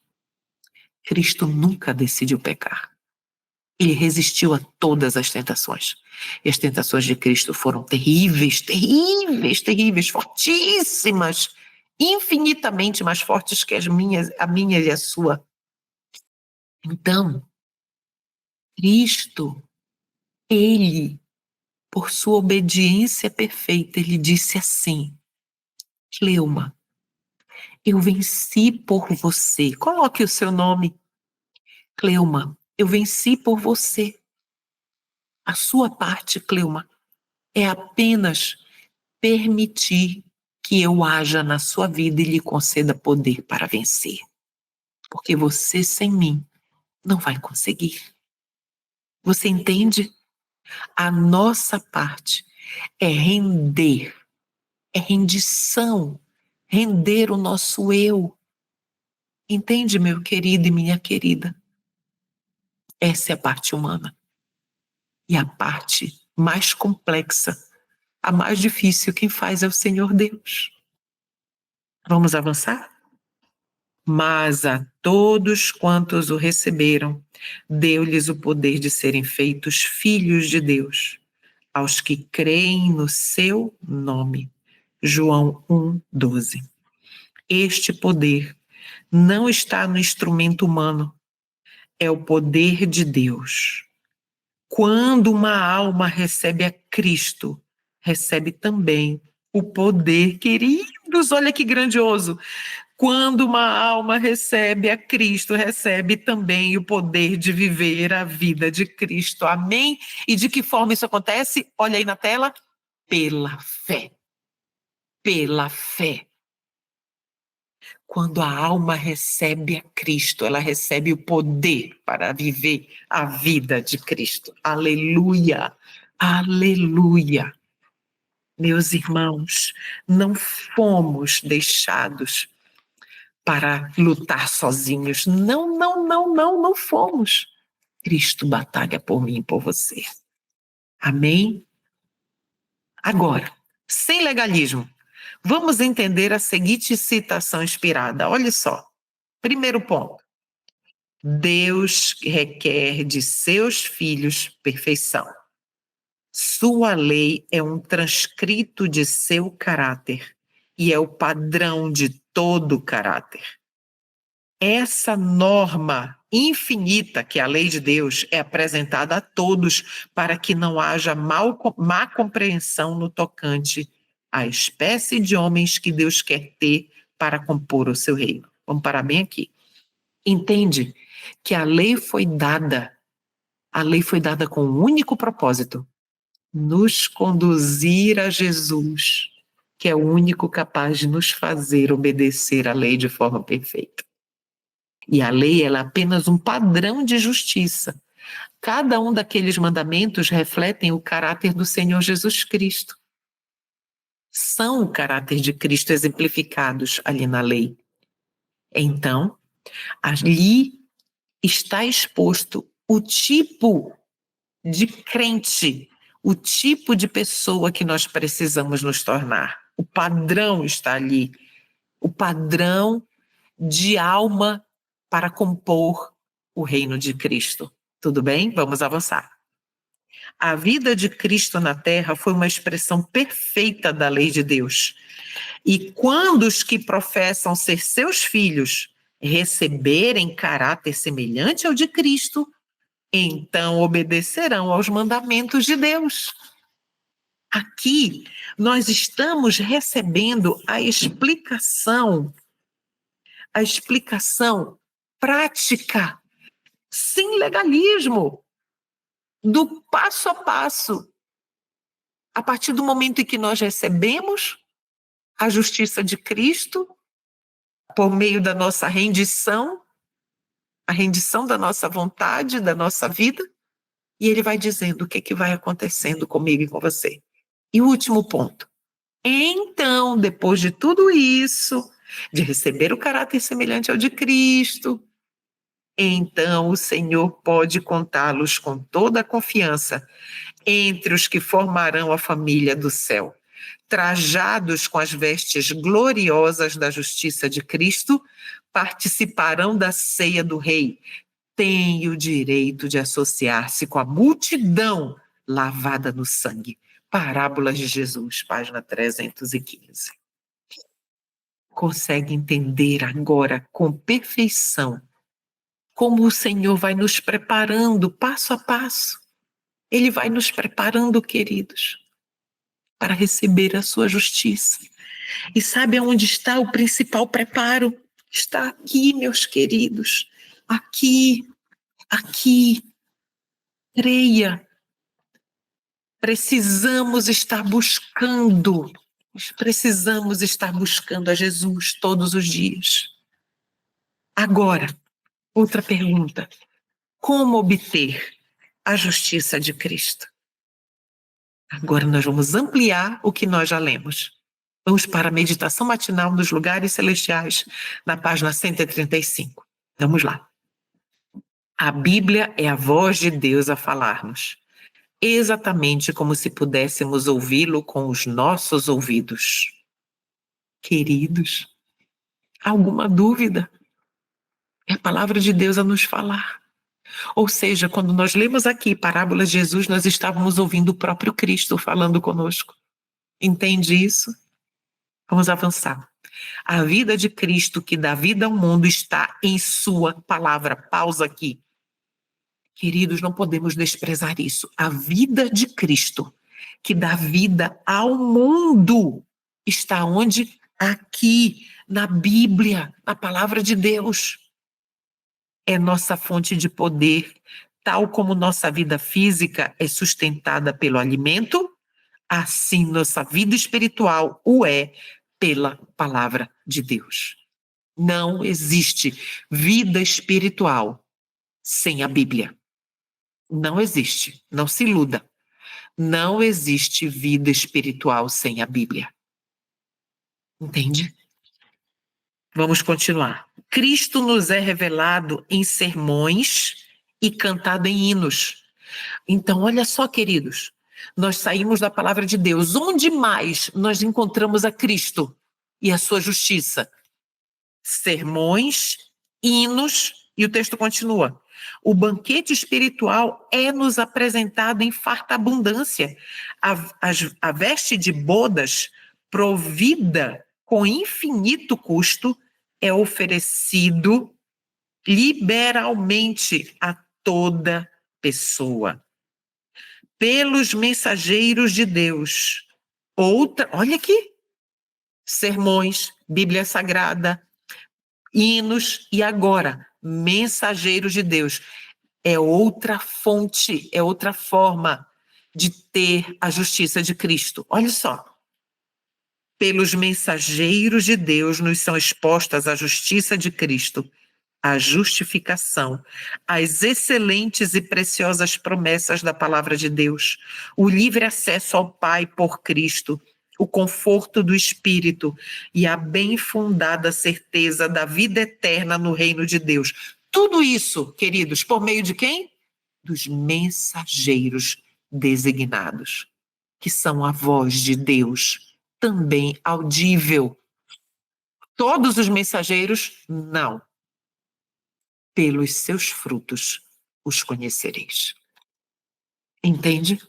Cristo nunca decidiu pecar. Ele resistiu a todas as tentações. E as tentações de Cristo foram terríveis, fortíssimas, infinitamente mais fortes que a minha e a sua. Então, Cristo, ele, por sua obediência perfeita, ele disse assim: Cleuma, eu venci por você. Coloque o seu nome. Cleuma, eu venci por você. A sua parte, Cleuma, é apenas permitir que eu haja na sua vida e lhe conceda poder para vencer. Porque você, sem mim, não vai conseguir. Você entende? A nossa parte é render, é rendição, render o nosso eu. Entende, meu querido e minha querida? Essa é a parte humana. E a parte mais complexa, a mais difícil, quem faz é o Senhor Deus. Vamos avançar? Mas a todos quantos o receberam, deu-lhes o poder de serem feitos filhos de Deus, aos que creem no seu nome. João 1:12. Este poder não está no instrumento humano, é o poder de Deus. Quando uma alma recebe a Cristo, recebe também o poder, queridos, olha que grandioso. Quando uma alma recebe a Cristo, recebe também o poder de viver a vida de Cristo. Amém? E de que forma isso acontece? Olha aí na tela. Pela fé. Pela fé. Quando a alma recebe a Cristo, ela recebe o poder para viver a vida de Cristo. Aleluia! Aleluia! Meus irmãos, não fomos deixados para lutar sozinhos. Não fomos. Cristo batalha por mim e por você. Amém? Agora, sem legalismo, vamos entender a seguinte citação inspirada. Olha só. Primeiro ponto. Deus requer de seus filhos perfeição. Sua lei é um transcrito de seu caráter e é o padrão de todo o caráter. Essa norma infinita, que é a lei de Deus, é apresentada a todos para que não haja má compreensão no tocante à espécie de homens que Deus quer ter para compor o seu reino. Vamos parar bem aqui. Entende que a lei foi dada com um único propósito: nos conduzir a Jesus, que é o único capaz de nos fazer obedecer à lei de forma perfeita. E a lei ela é apenas um padrão de justiça. Cada um daqueles mandamentos refletem o caráter do Senhor Jesus Cristo. são o caráter de Cristo exemplificados ali na lei. Então, ali está exposto o tipo de crente, o tipo de pessoa que nós precisamos nos tornar. O padrão está ali, o padrão de alma para compor o reino de Cristo. Tudo bem? Vamos avançar. A vida de Cristo na terra foi uma expressão perfeita da lei de Deus. E quando os que professam ser seus filhos receberem caráter semelhante ao de Cristo, então obedecerão aos mandamentos de Deus. Aqui nós estamos recebendo a explicação prática, sem legalismo, do passo a passo. A partir do momento em que nós recebemos a justiça de Cristo, por meio da nossa rendição, a rendição da nossa vontade, da nossa vida, e ele vai dizendo o que vai acontecendo comigo e com você. E o último ponto. Então, depois de tudo isso, de receber o caráter semelhante ao de Cristo, então o Senhor pode contá-los com toda a confiança entre os que formarão a família do céu. Trajados com as vestes gloriosas da justiça de Cristo, participarão da ceia do Rei. Têm o direito de associar-se com a multidão lavada no sangue. Parábolas de Jesus, página 315. Consegue entender agora com perfeição como o Senhor vai nos preparando passo a passo. Ele vai nos preparando, queridos, para receber a sua justiça. E sabe aonde está o principal preparo? Está aqui, meus queridos. Aqui. Creia. Precisamos estar buscando a Jesus todos os dias. Agora, outra pergunta. Como obter a justiça de Cristo? Agora nós vamos ampliar o que nós já lemos. Vamos para a meditação matinal nos lugares celestiais, na página 135. Vamos lá. A Bíblia é a voz de Deus a falar-nos, exatamente como se pudéssemos ouvi-lo com os nossos ouvidos. Queridos, alguma dúvida? É a palavra de Deus a nos falar. Ou seja, quando nós lemos aqui parábolas de Jesus, nós estávamos ouvindo o próprio Cristo falando conosco. Entende isso? Vamos avançar. A vida de Cristo que dá vida ao mundo está em sua palavra. Pausa aqui. Queridos, não podemos desprezar isso. A vida de Cristo que dá vida ao mundo está onde? Aqui, na Bíblia, na palavra de Deus. É nossa fonte de poder, tal como nossa vida física é sustentada pelo alimento, assim nossa vida espiritual o é pela palavra de Deus. Não existe vida espiritual sem a Bíblia. Não existe, não se iluda. Não existe vida espiritual sem a Bíblia. Entende? Vamos continuar. Cristo nos é revelado em sermões e cantado em hinos. Então, olha só, queridos, nós saímos da palavra de Deus. Onde mais nós encontramos a Cristo e a sua justiça? Sermões, hinos, e o texto continua. O banquete espiritual é nos apresentado em farta abundância. A veste de bodas, provida com infinito custo, é oferecido liberalmente a toda pessoa. Pelos mensageiros de Deus. Olha aqui, sermões, Bíblia Sagrada, hinos e agora, mensageiros de Deus. É outra fonte, é outra forma de ter a justiça de Cristo. Olha só. Pelos mensageiros de Deus nos são expostas a justiça de Cristo, a justificação, as excelentes e preciosas promessas da palavra de Deus, o livre acesso ao Pai por Cristo, o conforto do Espírito e a bem fundada certeza da vida eterna no reino de Deus. Tudo isso, queridos, por meio de quem? Dos mensageiros designados, que são a voz de Deus, também audível. Todos os mensageiros, não. Pelos seus frutos os conhecereis. Entende?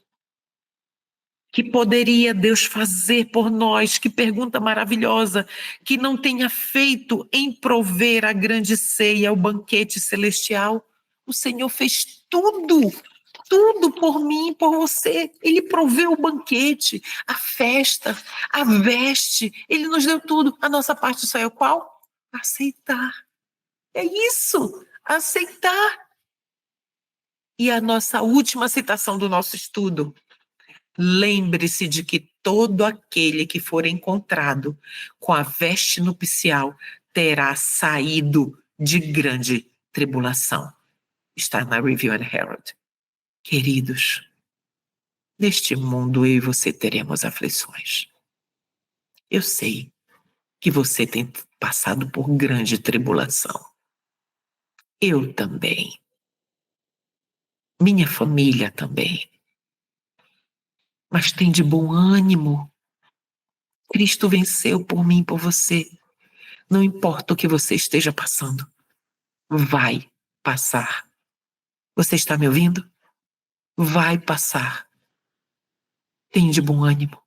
Que poderia Deus fazer por nós? Que pergunta maravilhosa, que não tenha feito em prover a grande ceia, o banquete celestial. O Senhor fez tudo, tudo por mim e por você. Ele proveu o banquete, a festa, a veste. Ele nos deu tudo. A nossa parte só é qual? Aceitar. É isso, aceitar. E a nossa última citação do nosso estudo. Lembre-se de que todo aquele que for encontrado com a veste nupcial terá saído de grande tribulação. Está na Review and Herald. Queridos, neste mundo eu e você teremos aflições. Eu sei que você tem passado por grande tribulação. Eu também. Minha família também. Mas tem de bom ânimo. Cristo venceu por mim e por você. Não importa o que você esteja passando, vai passar. Você está me ouvindo? Vai passar. Tem de bom ânimo.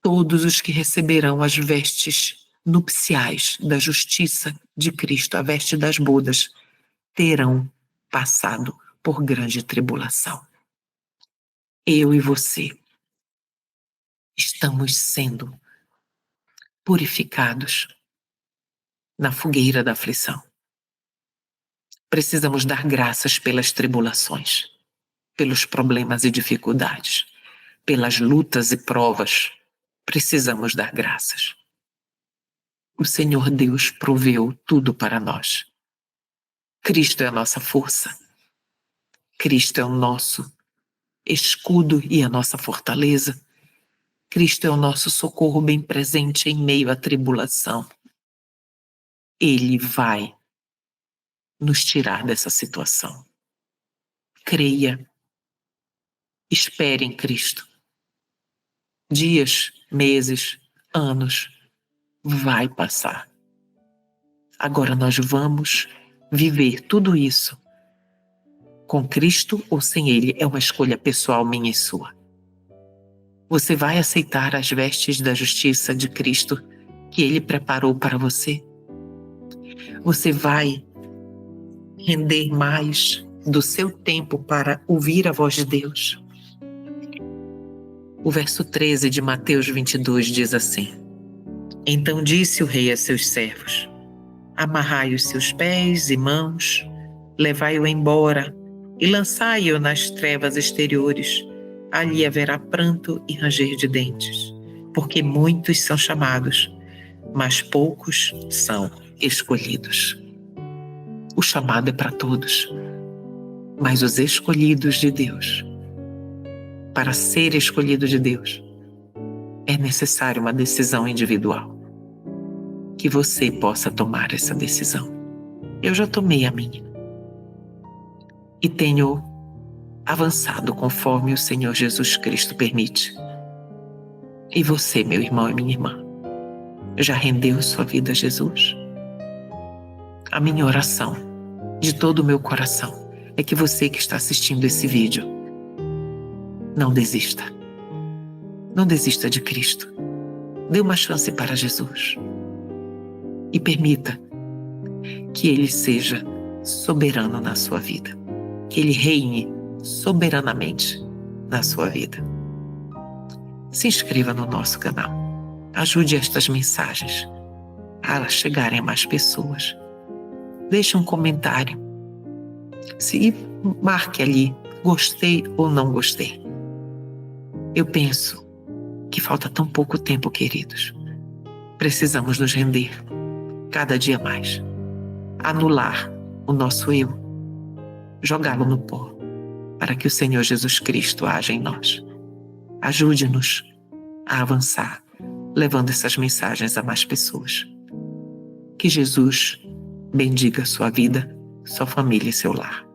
Todos os que receberão as vestes nupciais da justiça de Cristo, a veste das bodas, terão passado por grande tribulação. Eu e você estamos sendo purificados na fogueira da aflição. Precisamos dar graças pelas tribulações, pelos problemas e dificuldades, pelas lutas e provas. Precisamos dar graças. O Senhor Deus proveu tudo para nós. Cristo é a nossa força. Cristo é o nosso escudo e a nossa fortaleza. Cristo é o nosso socorro bem presente em meio à tribulação. Ele vai nos tirar dessa situação. Creia. Espere em Cristo. Dias, meses, anos, vai passar. Agora nós vamos viver tudo isso. Com Cristo ou sem Ele, é uma escolha pessoal minha e sua. Você vai aceitar as vestes da justiça de Cristo que Ele preparou para você? Você vai render mais do seu tempo para ouvir a voz de Deus? O verso 13 de Mateus 22 diz assim: Então disse o rei a seus servos: Amarrai os seus pés e mãos, levai-o embora e lançai-o nas trevas exteriores. Ali haverá pranto e ranger de dentes, porque muitos são chamados, mas poucos são escolhidos. O chamado é para todos, mas os escolhidos de Deus, para ser escolhido de Deus, é necessário uma decisão individual. Que você possa tomar essa decisão. Eu já tomei a minha. E tenho avançado conforme o Senhor Jesus Cristo permite. E você, meu irmão e minha irmã, já rendeu sua vida a Jesus? A minha oração, de todo o meu coração, é que você que está assistindo esse vídeo, não desista. Não desista de Cristo. Dê uma chance para Jesus. E permita que Ele seja soberano na sua vida. Que Ele reine soberanamente na sua vida. Se inscreva no nosso canal. Ajude estas mensagens a chegarem a mais pessoas. Deixe um comentário. Se marque ali, gostei ou não gostei. Eu penso que falta tão pouco tempo, queridos. Precisamos nos render cada dia mais. Anular o nosso eu. Jogá-lo no pó, para que o Senhor Jesus Cristo haja em nós. Ajude-nos a avançar, levando essas mensagens a mais pessoas. Que Jesus bendiga a sua vida, sua família e seu lar.